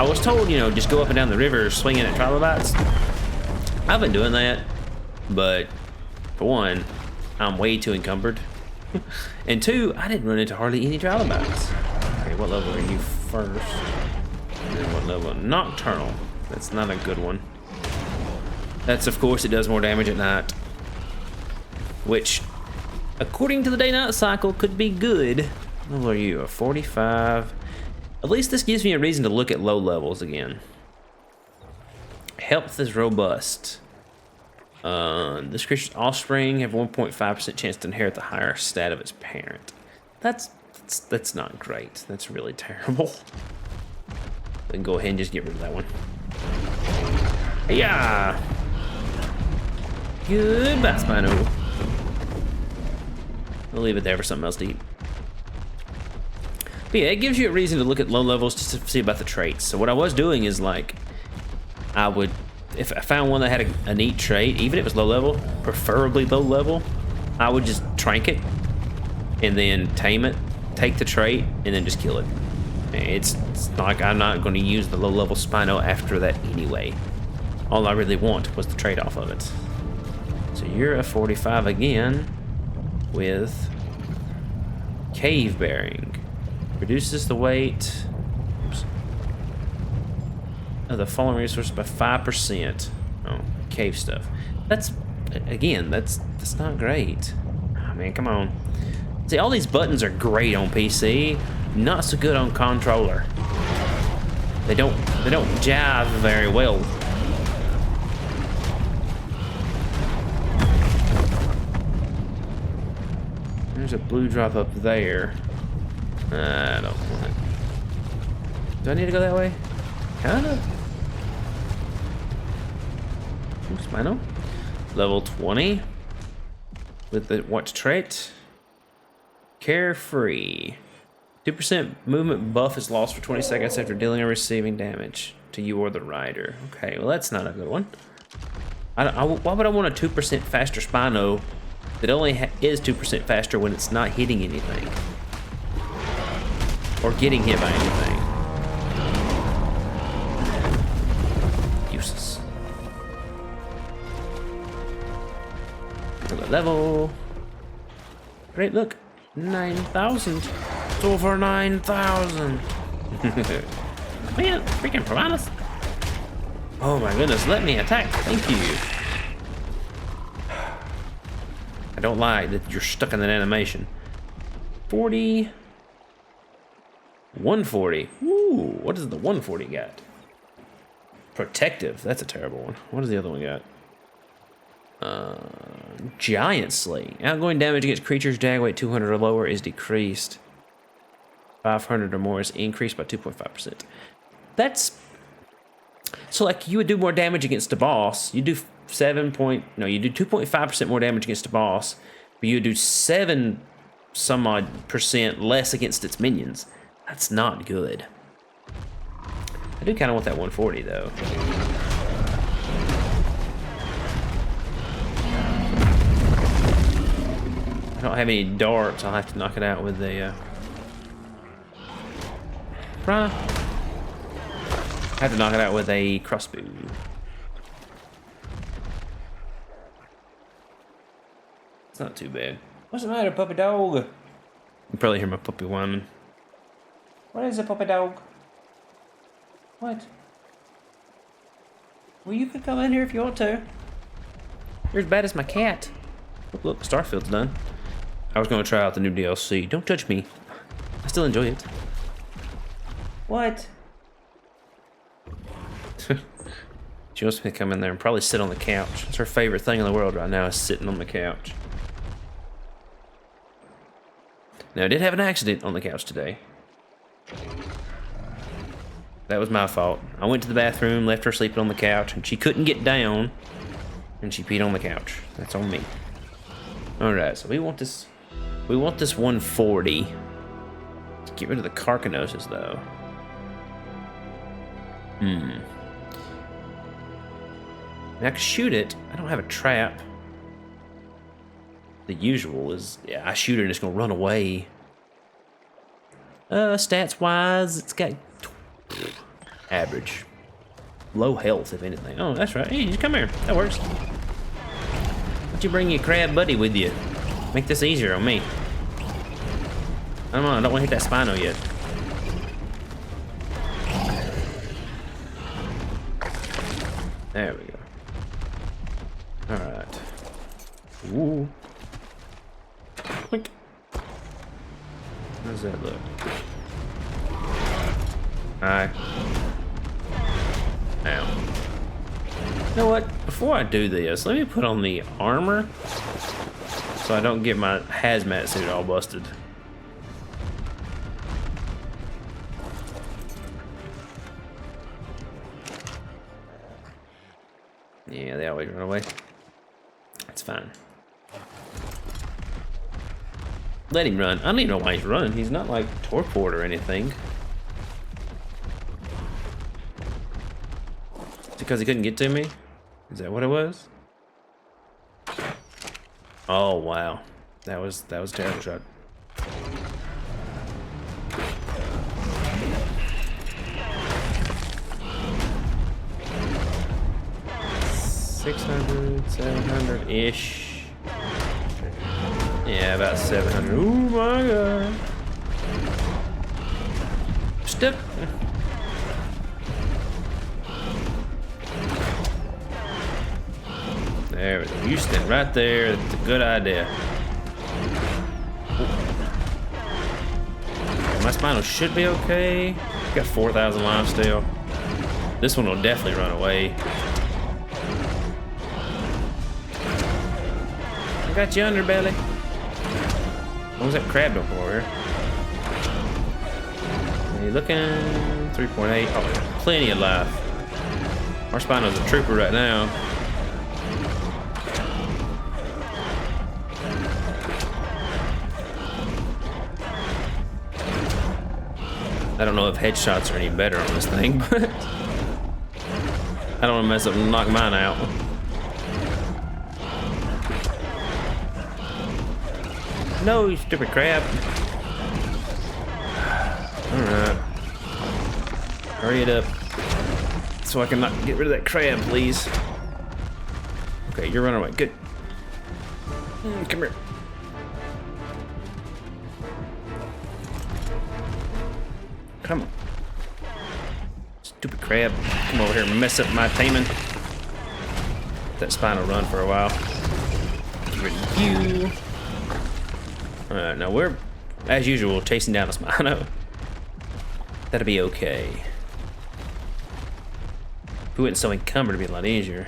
was told, you know, just go up and down the river swinging at trilobites. I've been doing that, but for one, I'm way too encumbered. And 2, I didn't run into hardly any trilobites. Okay, what level are you first? And what level? Nocturnal. That's not a good one. That's, of course, it does more damage at night. Which, according to the day-night cycle, could be good. What level are you? A 45? At least this gives me a reason to look at low levels again. Health is robust. This creature's offspring have 1.5% chance to inherit the higher stat of its parent. That's not great. That's really terrible. Then go ahead and just get rid of that one. Yeah. Goodbye, Spino. I'll leave it there for something else to eat. But yeah, it gives you a reason to look at low levels just to see about the traits. So what I was doing is like, I would, if I found one that had a neat trait, even if it was low level, preferably low level, I would just trank it and then tame it, take the trait, and then just kill it. It's not like I'm not going to use the low level Spino after that anyway. All I really want was the trait off of it. So you're a 45 again with cave bearing. Reduces the weight of the fallen resource by 5%. Oh, cave stuff. That's, again, that's not great. Oh, man, come on. See, all these buttons are great on PC, not so good on controller. They don't jive very well. There's a blue drop up there. I don't want it. Do I need to go that way? Kinda. Ooh, Spino. Level 20. With the what trait? Carefree. 2% movement buff is lost for 20 seconds after dealing or receiving damage to you or the rider. Okay, well that's not a good one. Why would I want a 2% faster Spino that only is 2% faster when it's not hitting anything? Or getting hit by anything. Useless. Another level. Great, look. 9,000. It's over 9,000. Man, freaking piranhas. Oh my goodness, let me attack. Thank you. I don't like that you're stuck in that animation. 40. 140. Ooh, what does the 140 got? Protective. That's a terrible one. What does the other one got? Giant Sling. Outgoing damage against creatures jag weight 200 or lower is decreased. 500 or more is increased by 2.5%. That's... So like you would do more damage against a boss. You do you do 2.5% more damage against a boss, but you would do 7 some odd percent less against its minions. That's not good. I do kind of want that 140 though. I don't have any darts. I'll have to knock it out with a I have to knock it out with a crossbow. It's not too bad. What's the matter, puppy dog? You can probably hear my puppy whining. What is it, puppy dog? What? Well, you could come in here if you want to. You're as bad as my cat. Look, Starfield's done. I was going to try out the new DLC. Don't judge me. I still enjoy it. What? She wants me to come in there and probably sit on the couch. It's her favorite thing in the world right now is sitting on the couch. Now, I did have an accident on the couch today. That was my fault. I went to the bathroom, left her sleeping on the couch, and she couldn't get down, and she peed on the couch. That's on me. Alright, so we want this 140. Let's get rid of the carcinosis, though. And I can shoot it. I don't have a trap. The usual is, yeah, I shoot it and it's gonna run away. Stats wise, it's got average. Low health, if anything. Oh, that's right. Hey, just come here. That works. Why don't you bring your crab buddy with you? Make this easier on me. I don't want to hit that Spino yet. There we go. Alright. Ooh. Quick. How does that look? Hi. Now. You know what? Before I do this, let me put on the armor so I don't get my hazmat suit all busted. Yeah, they always run away. It's fine. Let him run. I don't even know why he's running. He's not like torport or anything. It's because he couldn't get to me? Is that what it was? Oh wow. That was a terrible shot. $600, $700-ish. Yeah, about 700. Oh my god. Step. There we go. You stand right there. That's a good idea. My Spino should be okay. Got 4,000 lives still. This one will definitely run away. I got you, underbelly. What was that crab doing over here? Are you looking? 3.8. Oh, plenty of life. Our Spino's a trooper right now. I don't know if headshots are any better on this thing, but I don't want to mess up and knock mine out. No, you stupid crab. Alright. Hurry it up. So I can not get rid of that crab, please. Okay, you're running away. Good. Come here. Come on. Stupid crab. Come over here and mess up my taming. Let that Spino run for a while. Get rid of you. Alright, now we're, as usual, chasing down a Spino. That'll be okay. If we went so encumbered, it'd be a lot easier.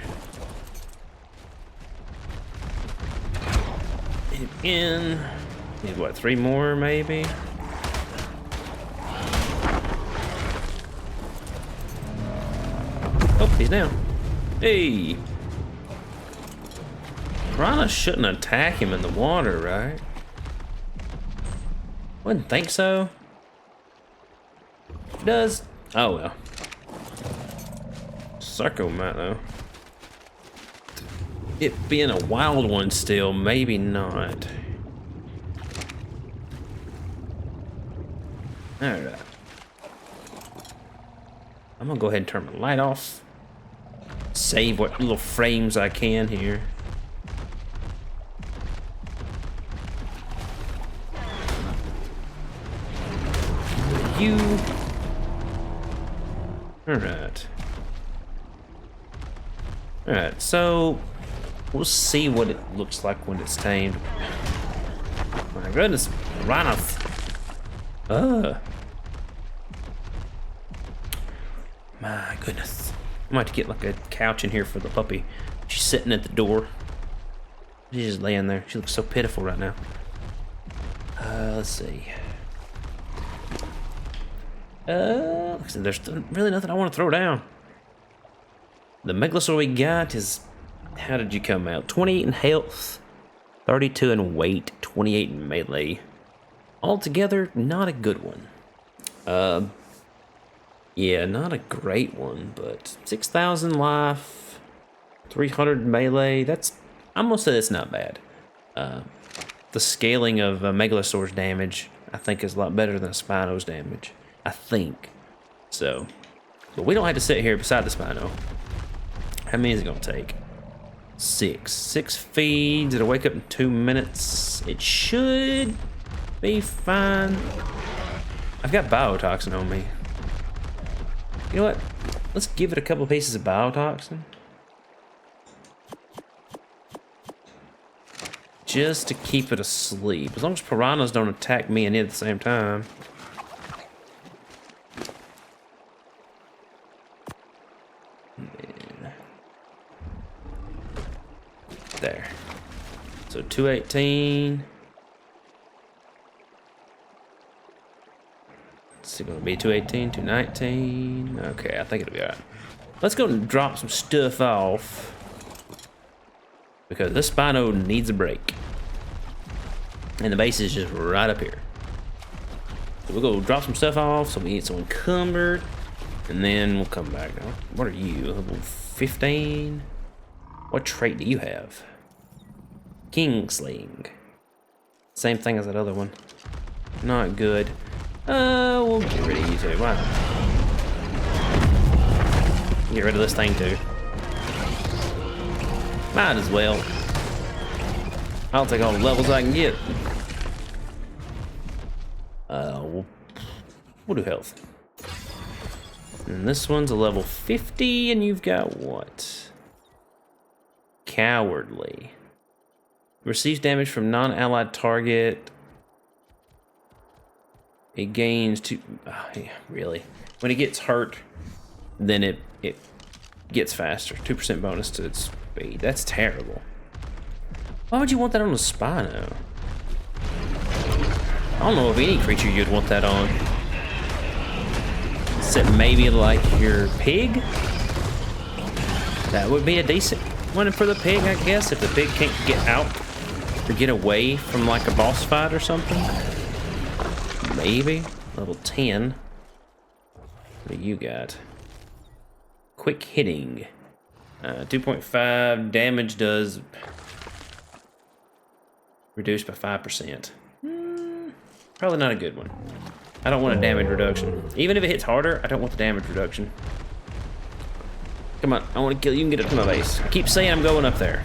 Hit in. Need what, 3 more maybe? Oh, he's down. Hey! Piranha shouldn't attack him in the water, right? Wouldn't think so. It does. Oh well. Sarco might though. It being a wild one still, maybe not. Alright. I'm gonna go ahead and turn my light off. Save what little frames I can here. You. Alright. Alright, so we'll see what it looks like when it's tamed. My goodness, piranhas. My goodness. I might have to get like a couch in here for the puppy. She's sitting at the door. She's just laying there. She looks so pitiful right now. Let's see. There's really nothing I want to throw down. The Megalosaur we got is, how did you come out? 28 in health, 32 in weight, 28 in melee. Altogether, not a good one. Yeah, not a great one, but 6,000 life, 300 melee. I'm gonna say that's not bad. The scaling of Megalosaur's damage, I think, is a lot better than Spino's damage. I think. So, but we don't have to sit here beside the Spino. How many is it gonna take? 6. 6 feeds. It'll wake up in 2 minutes. It should be fine. I've got biotoxin on me. You know what? Let's give it a couple pieces of biotoxin. Just to keep it asleep. As long as piranhas don't attack me and it at the same time. There. So 218. It's going to be 218, 219. Okay, I think it'll be alright. Let's go and drop some stuff off. because this Spino needs a break. And the base is just right up here. So we'll go drop some stuff off so we get so encumbered. And then we'll come back. What are you? Level 15? What trait do you have? Kingsling. Same thing as that other one. Not good. We'll get rid of you too. Why not? Get rid of this thing too. Might as well. I'll take all the levels I can get. We'll do health. And this one's a level 50, and you've got what? Cowardly. Receives damage from non-allied target. It gains two. Oh, yeah, really? When it gets hurt, then it gets faster. 2% bonus to its speed. That's terrible. Why would you want that on a Spino? I don't know of any creature you'd want that on. Except maybe like your pig? That would be a decent one for the pig, I guess, if the pig can't get out or get away from like a boss fight or something. Maybe. Level 10. What do you got? Quick hitting. 2.5 damage does reduced by 5%. Probably not a good one. I don't want a damage reduction. Even if it hits harder, I don't want the damage reduction. Come on, I want to kill you and get up to my base. I keep saying I'm going up there.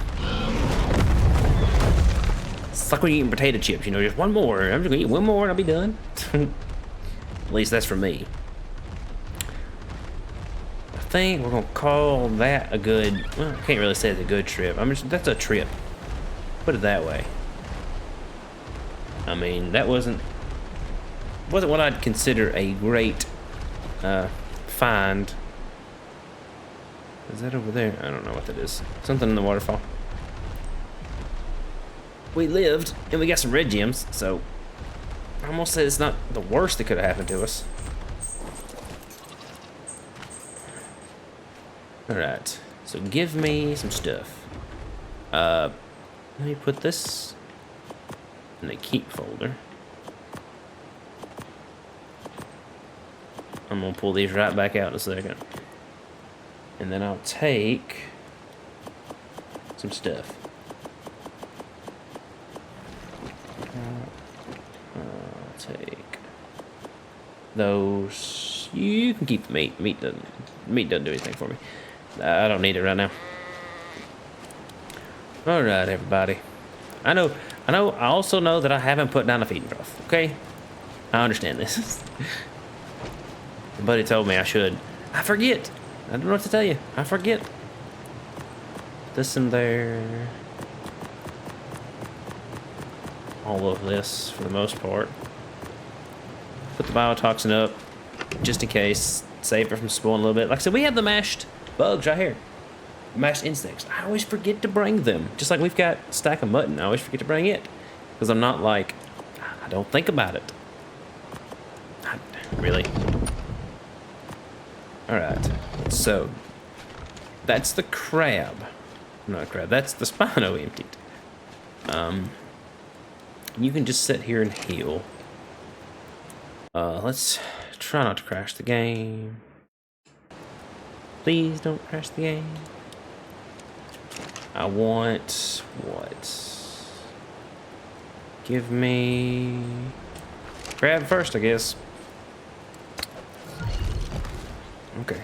It's like when you're eating potato chips, you know, just one more. I'm just gonna eat one more and I'll be done. At least that's for me. I think we're gonna call that a good, well, I can't really say it's a good trip. That's a trip. Put it that way. I mean, that wasn't what I'd consider a great find. Is that over there? I don't know what that is. Something in the waterfall. We lived, and we got some red gems, so I almost said it's not the worst that could have happened to us. Alright, so give me some stuff. Let me put this in the keep folder. I'm gonna pull these right back out in a second. And then I'll take some stuff. I'll take those. You can keep the meat. Meat doesn't do anything for me. I don't need it right now. All right, everybody. I know. I also know that I haven't put down a feeding trough. Okay, I understand this. My buddy told me I should. I forget. I don't know what to tell you. I forget. This in there. All of this for the most part. Put the biotoxin up just in case. Save it from spawning a little bit. Like I said, we have the mashed bugs right here. Mashed insects. I always forget to bring them. Just like we've got a stack of mutton. I always forget to bring it. Because I'm not like, I don't think about it. Really? Alright. So, that's the crab. Not a crab. That's the Spino emptied. You can just sit here and heal. Let's try not to crash the game. Please don't crash the game. I want what? Give me crab first, I guess. Okay.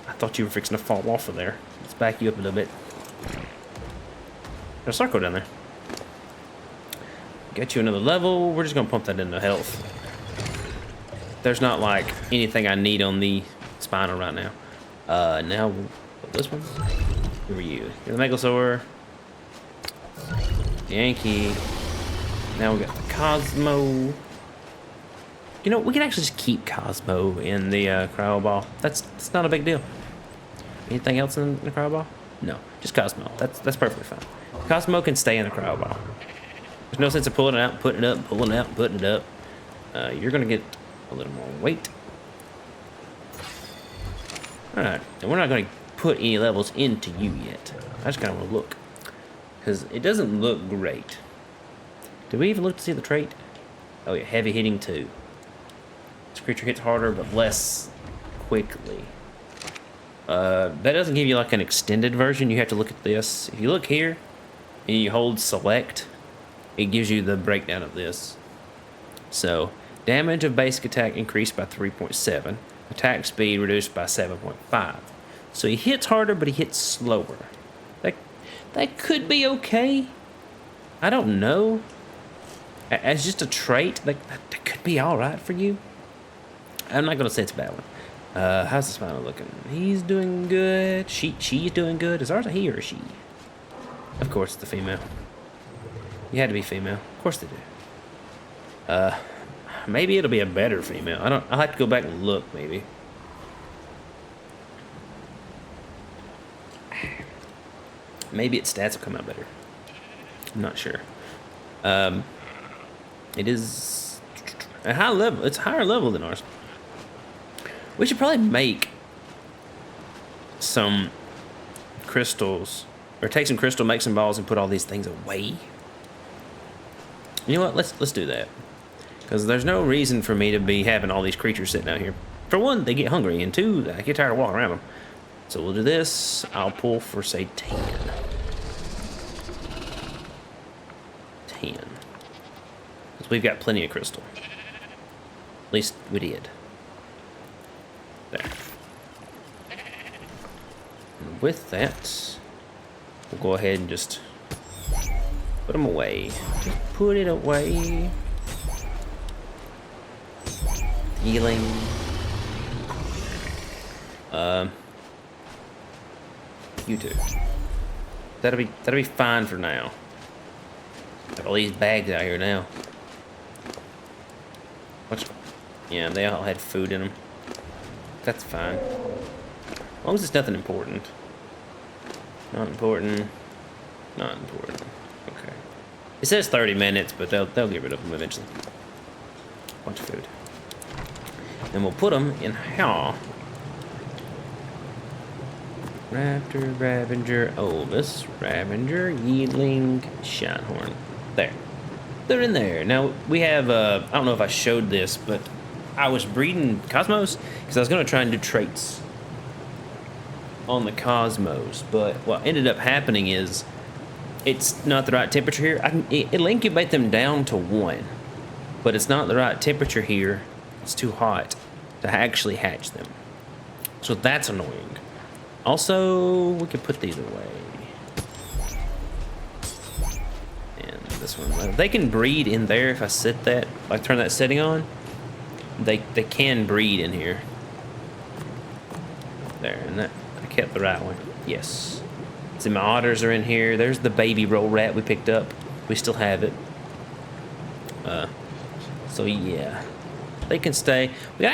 I thought you were fixing to fall off of there. Let's back you up a little bit. There's a circle down there. Get you another level. We're just gonna pump that into health. There's not like anything I need on the Spino right now. Now we'll put this one. Who are you? You're the Megalosaur. Yankee. Now we got the Cosmo. You know, we can actually just keep Cosmo in the cryo ball. That's not a big deal. Anything else in the cryo ball? No, just Cosmo. That's perfectly fine. Cosmo can stay in the cryo ball. There's no sense of pulling it out, putting it up, pulling it out, putting it up. You're gonna get a little more weight. All right, and we're not gonna put any levels into you yet. I just kind of want to look. because it doesn't look great. Did we even look to see the trait? Oh yeah, heavy hitting 2. This creature hits harder but less quickly. That doesn't give you like an extended version. You have to look at this. If you look here and you hold select, it gives you the breakdown of this. So damage of basic attack increased by 3.7. Attack speed reduced by 7.5. So he hits harder, but he hits slower. That could be okay. I don't know. As just a trait, that could be all right for you. I'm not gonna say it's a bad one. How's the Spino looking? He's doing good. She's doing good. Is ours a he or a she? Of course, it's the female. You had to be female. Of course they do. Maybe it'll be a better female. I'll have to go back and look, maybe. Maybe its stats will come out better. I'm not sure. It is a high level. It's a higher level than ours. We should probably make some crystals, or take some crystal, make some balls, and put all these things away. You know what? Let's do that. Because there's no reason for me to be having all these creatures sitting out here. For one, they get hungry, and two, I get tired of walking around them. So we'll do this. I'll pull for, say, 10. 10. Because we've got plenty of crystal. At least we did. There. And with that, we'll go ahead and just put them away. Just put it away. Healing. You two. That'll be fine for now. Got all these bags out here now. Yeah, they all had food in them. That's fine. As long as it's nothing important. Not important. Not important. Okay. It says 30 minutes, but they'll get rid of them eventually. Bunch of food. And we'll put them in here. Raptor, Ravager, Ovis, Ravager, Yeatling, Shinehorn. There. They're in there. Now, we have, I don't know if I showed this, but I was breeding Cosmos because I was going to try and do traits on the Cosmos. But what ended up happening is it's not the right temperature here. It'll incubate them down to 1, but it's not the right temperature here. It's too hot to actually hatch them. So that's annoying. Also, we could put these away. And this one, they can breed in there if I set that, like turn that setting on. They can breed in here. There, and that, I kept the right one. Yes. See, my otters are in here. There's the baby roll rat we picked up. We still have it. So yeah, they can stay. We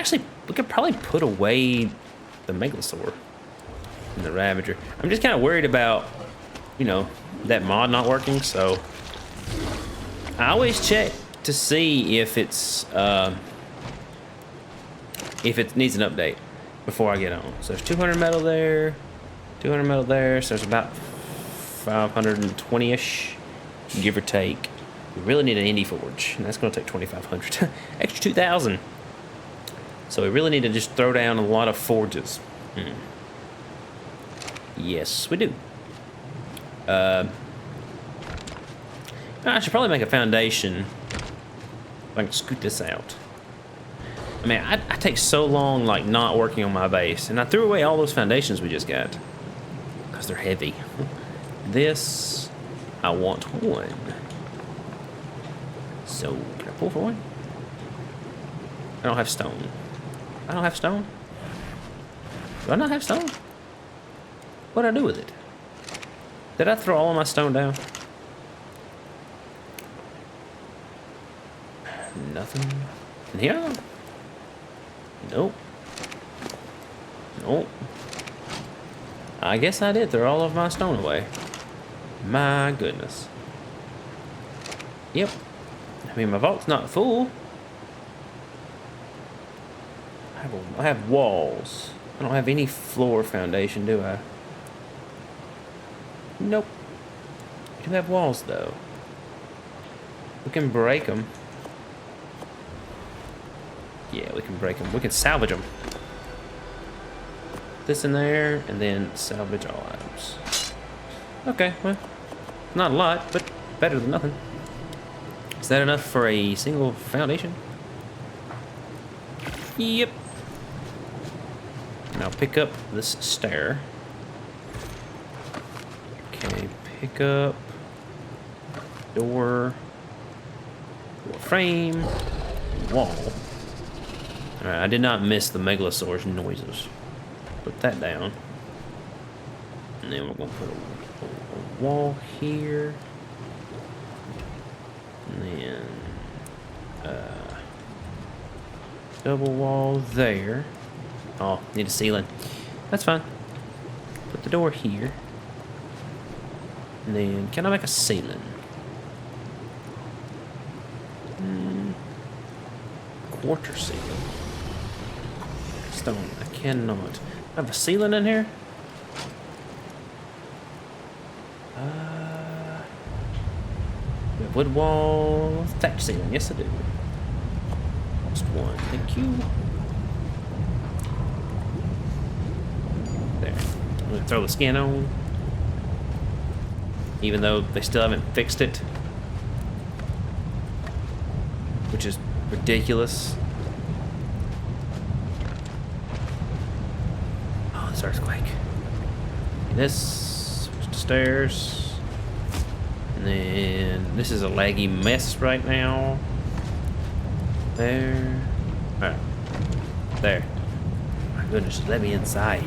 could probably put away the Megalosaur and the Ravager. I'm just kind of worried about, you know, that mod not working. So I always check to see if it's if it needs an update before I get on. So there's 200 metal there, 200 metal there. So there's about 520-ish, give or take. We really need an Indie Forge, and that's going to take 2,500. Extra 2,000. So we really need to just throw down a lot of forges. Yes, we do. I should probably make a foundation. If I can scoot this out. I mean, I take so long, like, not working on my base. And I threw away all those foundations we just got. Because they're heavy. This, I want 1. So, can I pull for 1? I don't have stone. I don't have stone? Do I not have stone? What did I do with it? Did I throw all of my stone down? Nothing. In here? Nope. Nope. I guess I did throw all of my stone away. My goodness. Yep. I mean, my vault's not full. I have walls. I don't have any floor foundation, do I? Nope. do have walls, though. We can break them. Yeah, we can break them. We can salvage them. This in there, and then salvage all items. Okay, well, not a lot, but better than nothing. Is that enough for a single foundation? Yep. Now pick up this stair. Okay, pick up door frame, wall. Alright, I did not miss the Megalosaur's noises. Put that down. And then we're going to put a wall here. And then double wall there. Oh, need a ceiling. That's fine. Put the door here. And then, can I make a ceiling? Quarter ceiling. Stone. I cannot. I have a ceiling in here? We have wood wall, thatch ceiling. Yes, I do. Just one. Thank you. There. I'm gonna throw the skin on. Even though they still haven't fixed it. Which is ridiculous. Oh, this earthquake. And this, switch to stairs. And then this is a laggy mess right now. There. Alright. There. My goodness, let me inside.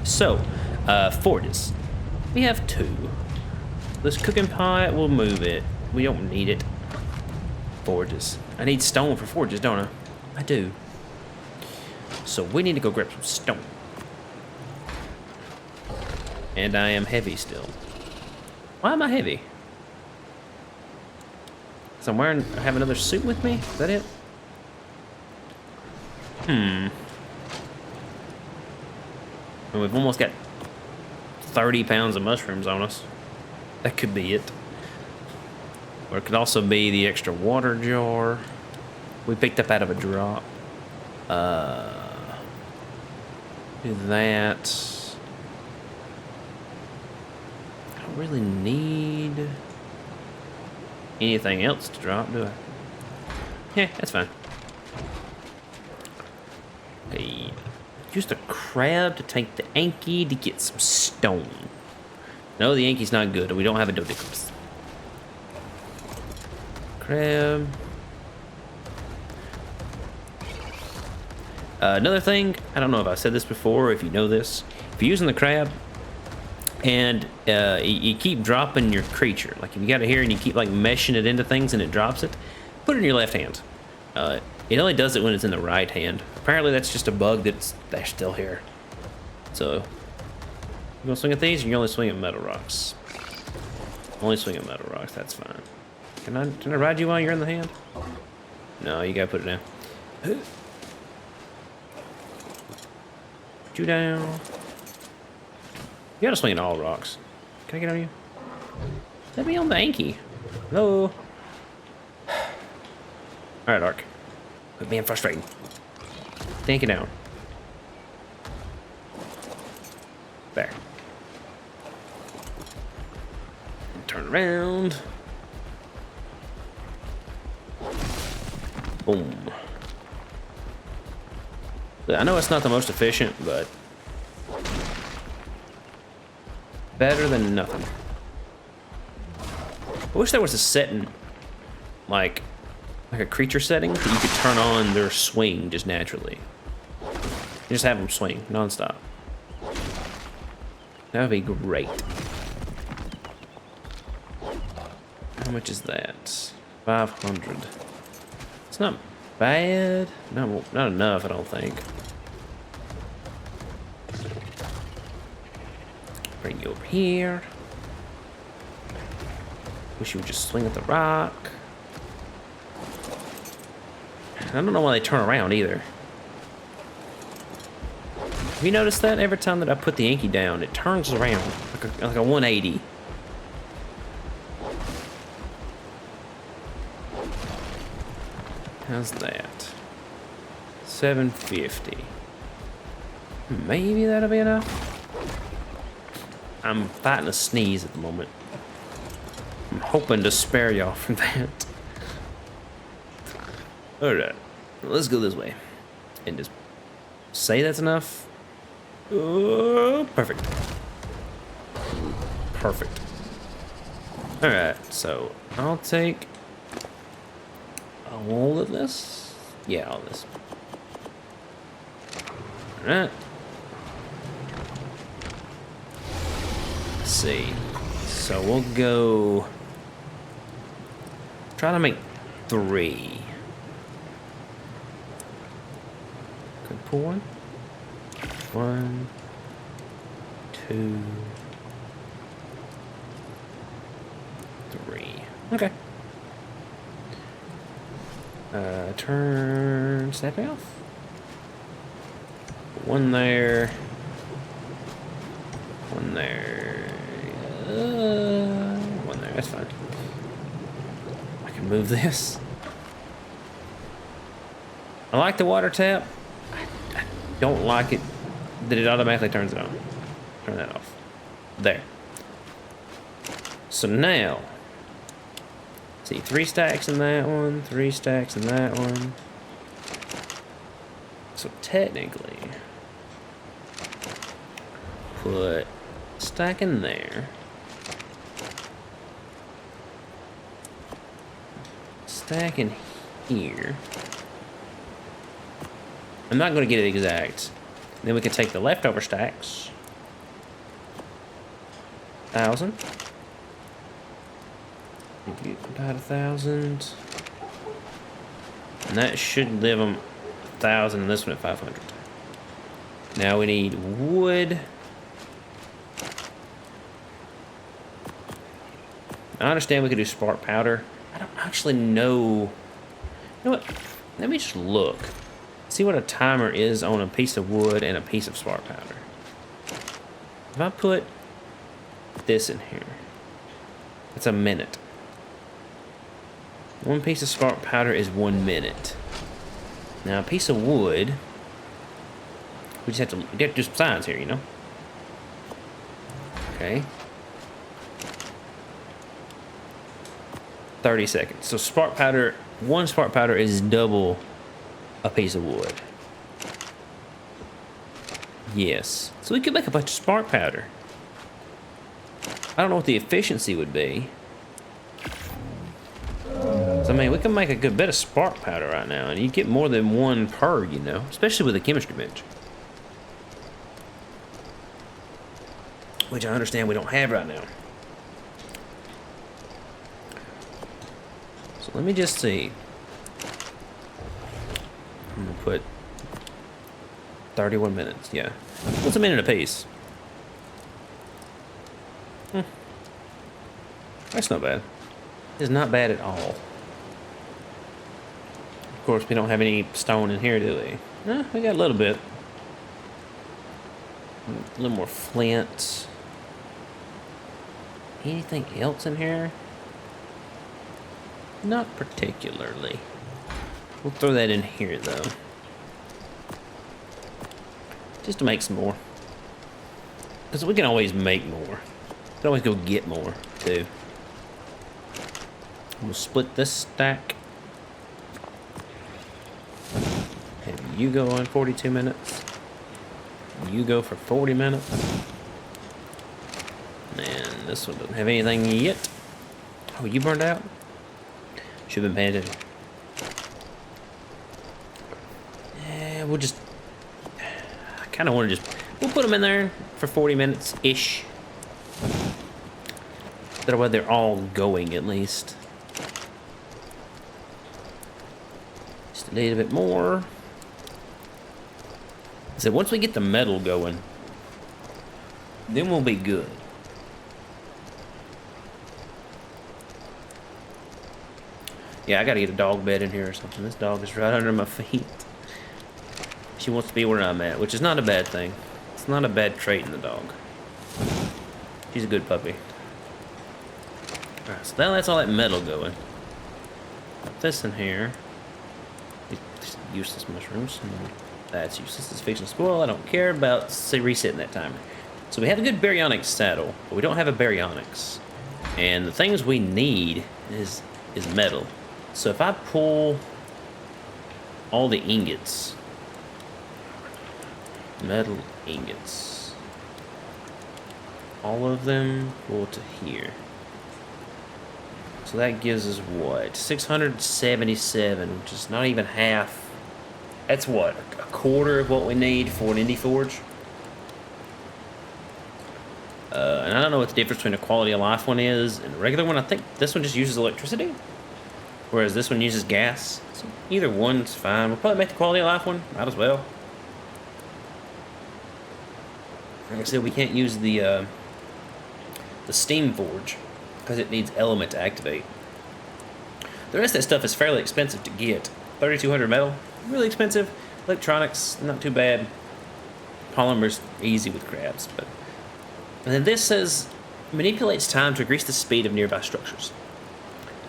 So, forges. We have 2. This cooking pot, we'll move it. We don't need it. Forges. I need stone for forges, don't I? I do. So we need to go grab some stone. And I am heavy still. Why am I heavy? So I have another suit with me? Is that it? And we've almost got 30 pounds of mushrooms on us. That could be it. Or it could also be the extra water jar we picked up out of a drop. Do that. I don't really need anything else to drop, do I? Yeah, that's fine. Okay. Used a crab to take the Anki to get some stone. No, the Anki's not good. We don't have a Dodicus. Crab. Another thing, I don't know if I said this before or if you know this. If you're using the crab and you keep dropping your creature, like if you got it here and you keep like meshing it into things and it drops it, put it in your left hand. It only does it when it's in the right hand. Apparently that's just a bug that's still here. So, you gonna swing at these, and you only swing at metal rocks. Only swing at metal rocks, that's fine. Can I ride you while you're in the hand? No, you gotta put it down. Put you down. You gotta swing at all rocks. Can I get on you? Let me on the Anki. Hello. Alright, Ark. Quit being frustrating. Tank it down. There. Turn around. Boom. I know it's not the most efficient, but better than nothing. I wish there was a setting, like a creature setting, that you could turn on their swing just naturally. You just have them swing non-stop. That would be great. How much is that? 500. It's not bad. No, not enough, I don't think. Bring you over here. Wish you would just swing at the rock. I don't know why they turn around either. Have you noticed that every time that I put the Anki down, it turns around like a 180. How's that? 750. Maybe that'll be enough. I'm fighting a sneeze at the moment. I'm hoping to spare y'all from that. Alright, let's go this way. And just say that's enough. Oh, perfect. Perfect. Alright, so I'll take all of this. Yeah, all this. Alright. Let's see. So we'll go. Try to make 3. Could pull one. 1, 2, 3. Okay. Turn snapping off. 1 there. 1 there. 1 there. That's fine. I can move this. I like the water tap. I don't like it that it automatically turns it on. Turn that off. There. So now, see, 3 stacks in that one, 3 stacks in that one. So technically, put a stack in there. Stack in here. I'm not going to get it exact. Then we can take the leftover stacks. 1,000. About 1,000. And that should live them 1,000 and this one at 500. Now we need wood. I understand we could do spark powder. I don't actually know. You know what? Let me just look. See what a timer is on a piece of wood and a piece of spark powder. If I put this in here, it's a minute. 1 piece of spark powder is 1 minute. Now a piece of wood, we just have to do some science here, you know? Okay. 30 seconds. So spark powder, 1 spark powder is double a piece of wood. Yes. So we could make a bunch of spark powder. I don't know what the efficiency would be. So, I mean, we can make a good bit of spark powder right now, and you get more than 1 per, you know, especially with a chemistry bench. Which I understand we don't have right now. So let me just see. I'm gonna put 31 minutes, yeah. What's a minute apiece? That's not bad. It's not bad at all. Of course, we don't have any stone in here, do we? No, we got a little bit. A little more flint. Anything else in here? Not particularly. We'll throw that in here, though. Just to make some more. Because we can always make more. We can always go get more, too. We'll split this stack. Have you go on 42 minutes. You go for 40 minutes. And this one doesn't have anything yet. Oh, you burned out? Should have been paying attention. Yeah, we'll just... I kind of want to just... We'll put them in there for 40 minutes-ish. That way they're all going, at least. Just a little bit more. So once we get the metal going, then we'll be good. Yeah, I gotta get a dog bed in here or something. This dog is right under my feet. She wants to be where I'm at, which is not a bad thing. It's not a bad trait in the dog. She's a good puppy. Alright, so now that's all that metal going. Put this in here. useless mushrooms. That's useless. It's fixing to spoil. I don't care about resetting that timer. So we have a good baryonics saddle, but we don't have a baryonics. And the things we need is metal. So if I pull all the ingots, metal ingots, all of them pull to here. So that gives us what? 677, which is not even half. That's what? A quarter of what we need for an indie forge? And I don't know what the difference between a quality of life one is and a regular one. I think this one just uses electricity, whereas this one uses gas. So either one's fine. We'll probably make the quality of life one. Might as well. Like I said, we can't use the steam forge because it needs element to activate. The rest of that stuff is fairly expensive to get. 3,200 metal, really expensive. Electronics, not too bad. Polymers, easy with crabs, but. And then this says, manipulates time to increase the speed of nearby structures.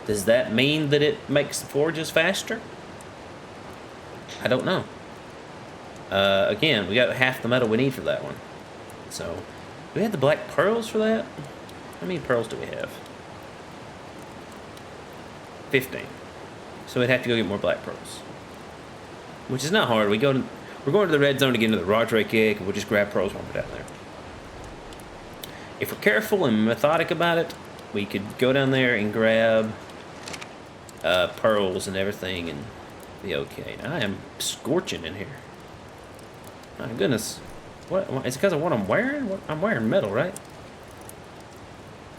Does that mean that it makes the forges faster? I don't know. Again, we got half the metal we need for that one. So, do we have the black pearls for that? How many pearls do we have? 15. So we'd have to go get more black pearls. Which is not hard. We're going to the red zone to get into the Rodrake egg, and we'll just grab pearls when we're down there. If we're careful and methodic about it, we could go down there and grab pearls and everything and be okay. Now, I am scorching in here. My goodness. What? Is it because of what I'm wearing? I'm wearing metal, right?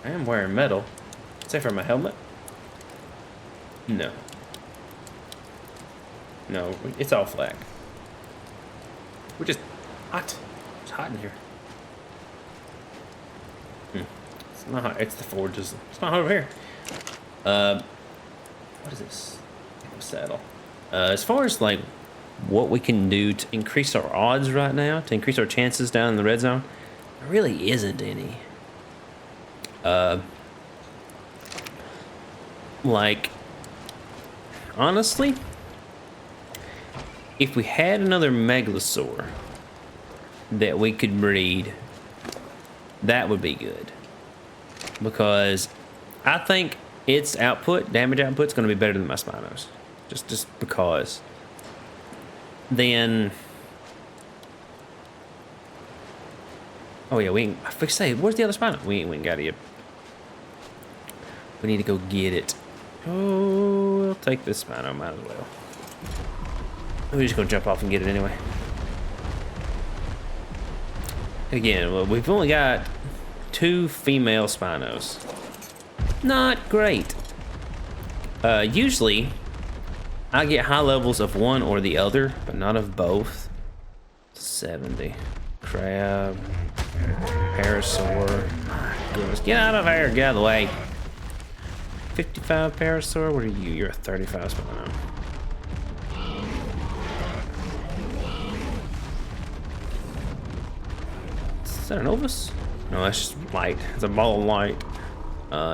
I am wearing metal. Except for my helmet. No. No, it's all flak. We're just hot. It's hot in here. It's not hot. It's the forges. It's not hot over here. What is this? Saddle. As far as like what we can do to increase our odds right now, to increase our chances down in the red zone, there really isn't any. Like, honestly, if we had another megalosaur that we could breed, that would be good. Because I think its output, damage output, is going to be better than my Spinos. Just because. Then, oh yeah, I say, where's the other Spino? We ain't got it yet. We need to go get it. Oh, we'll take this Spino, might as well. We're just gonna jump off and get it anyway. Again, well, we've only got 2 female Spinos. Not great. Usually, I get high levels of one or the other, but not of both. 70. Crab. Parasaur. My goodness. Get out of there. Get out of the way. 55 Parasaur. What are you? You're a 35 Spino. Is that an Ovis? No, that's just light. It's a ball of light.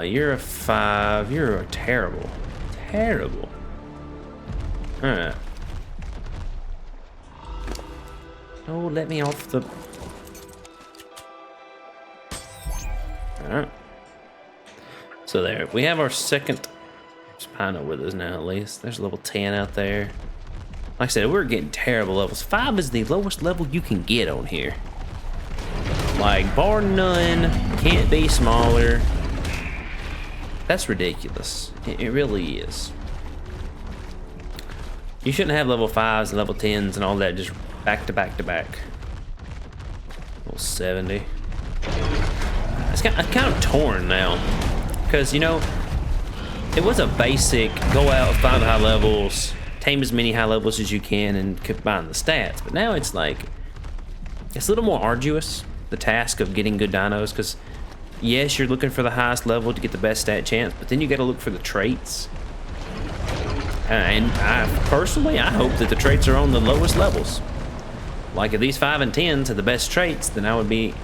You're a 5. You're a terrible. Terrible. Alright. Oh, let me off the... Alright. So there. We have our second Spino with us now, at least. There's level 10 out there. Like I said, we're getting terrible levels. 5 is the lowest level you can get on here. Like, bar none. Can't be smaller. That's ridiculous. It really is. You shouldn't have level 5s and level 10s and all that just back to back to back. Level 70. I'm kind of torn now. Because, you know, it was a basic go out, find high levels, tame as many high levels as you can, and combine the stats. But now it's like, it's a little more arduous, the task of getting good dinos. Because, yes, you're looking for the highest level to get the best stat chance, but then you got to look for the traits. And I hope that the traits are on the lowest levels. Like if these 5 and 10s are the best traits, then I would be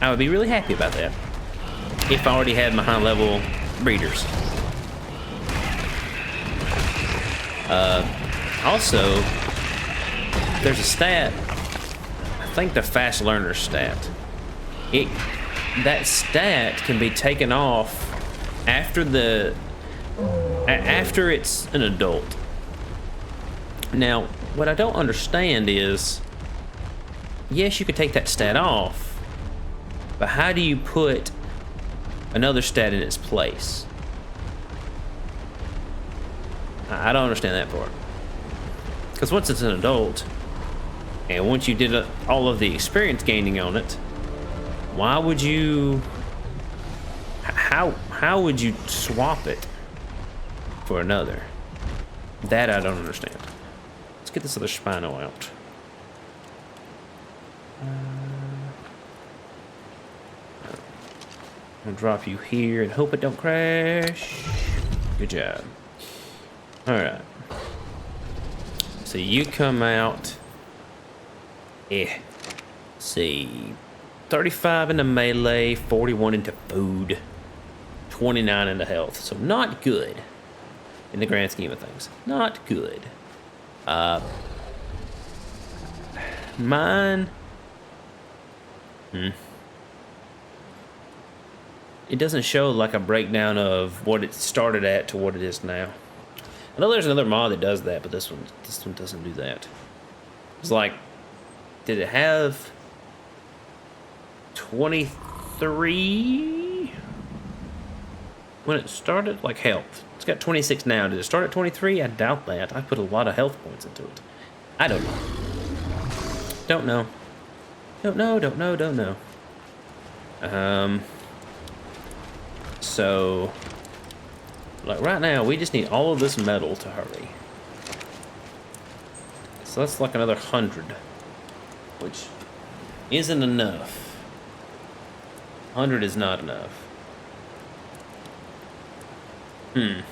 really happy about that. If I already had my high level breeders. Also, there's a stat, I think the fast learner stat. That stat can be taken off after it's an adult. Now, what I don't understand is, yes, you could take that stat off, but how do you put another stat in its place? I don't understand that part. Because once it's an adult, and once you did all of the experience gaining on it, why would you... How would you swap it for another? That I don't understand. Let's get this other Spino out. I'll drop you here and hope it don't crash. Good job. Alright. So you come out. Let's see. 35 into melee, 41 into food, 29 into health. So not good in the grand scheme of things. Not good. Mine. It doesn't show like a breakdown of what it started at to what it is now. I know there's another mod that does that, but this one doesn't do that. It's like, did it have 23 when it started? Like health. It's got 26 now. Did it start at 23? I doubt that. I put a lot of health points into it. I don't know. Don't know. Don't know. So, like right now, we just need all of this metal to hurry. So that's like another 100, which isn't enough. 100 is not enough. Of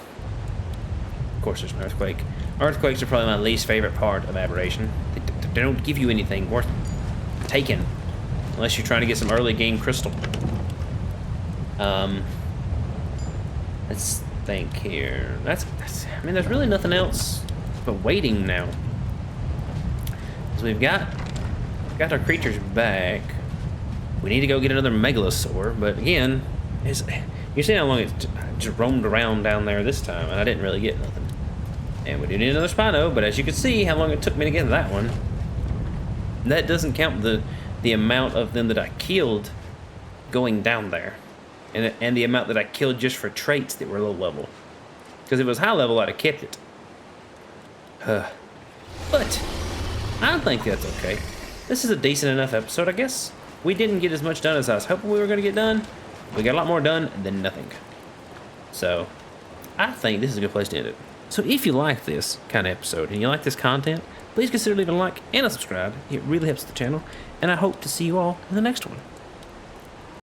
course, there's an earthquake. Earthquakes are probably my least favorite part of Aberration. They don't give you anything worth taking, unless you're trying to get some early game crystal. Let's think here. I mean, there's really nothing else but waiting now. So we've got our creatures back. We need to go get another megalosaur, but again, you see how long it just roamed around down there this time, and I didn't really get nothing. And we do need another Spino, but as you can see how long it took me to get that one. That doesn't count the amount of them that I killed going down there. And the amount that I killed just for traits that were low level. Because if it was high level, I'd have kept it. But I think that's okay. This is a decent enough episode, I guess. We didn't get as much done as I was hoping we were going to get done. We got a lot more done than nothing. So I think this is a good place to end it. So if you like this kind of episode and you like this content, please consider leaving a like and a subscribe. It really helps the channel. And I hope to see you all in the next one.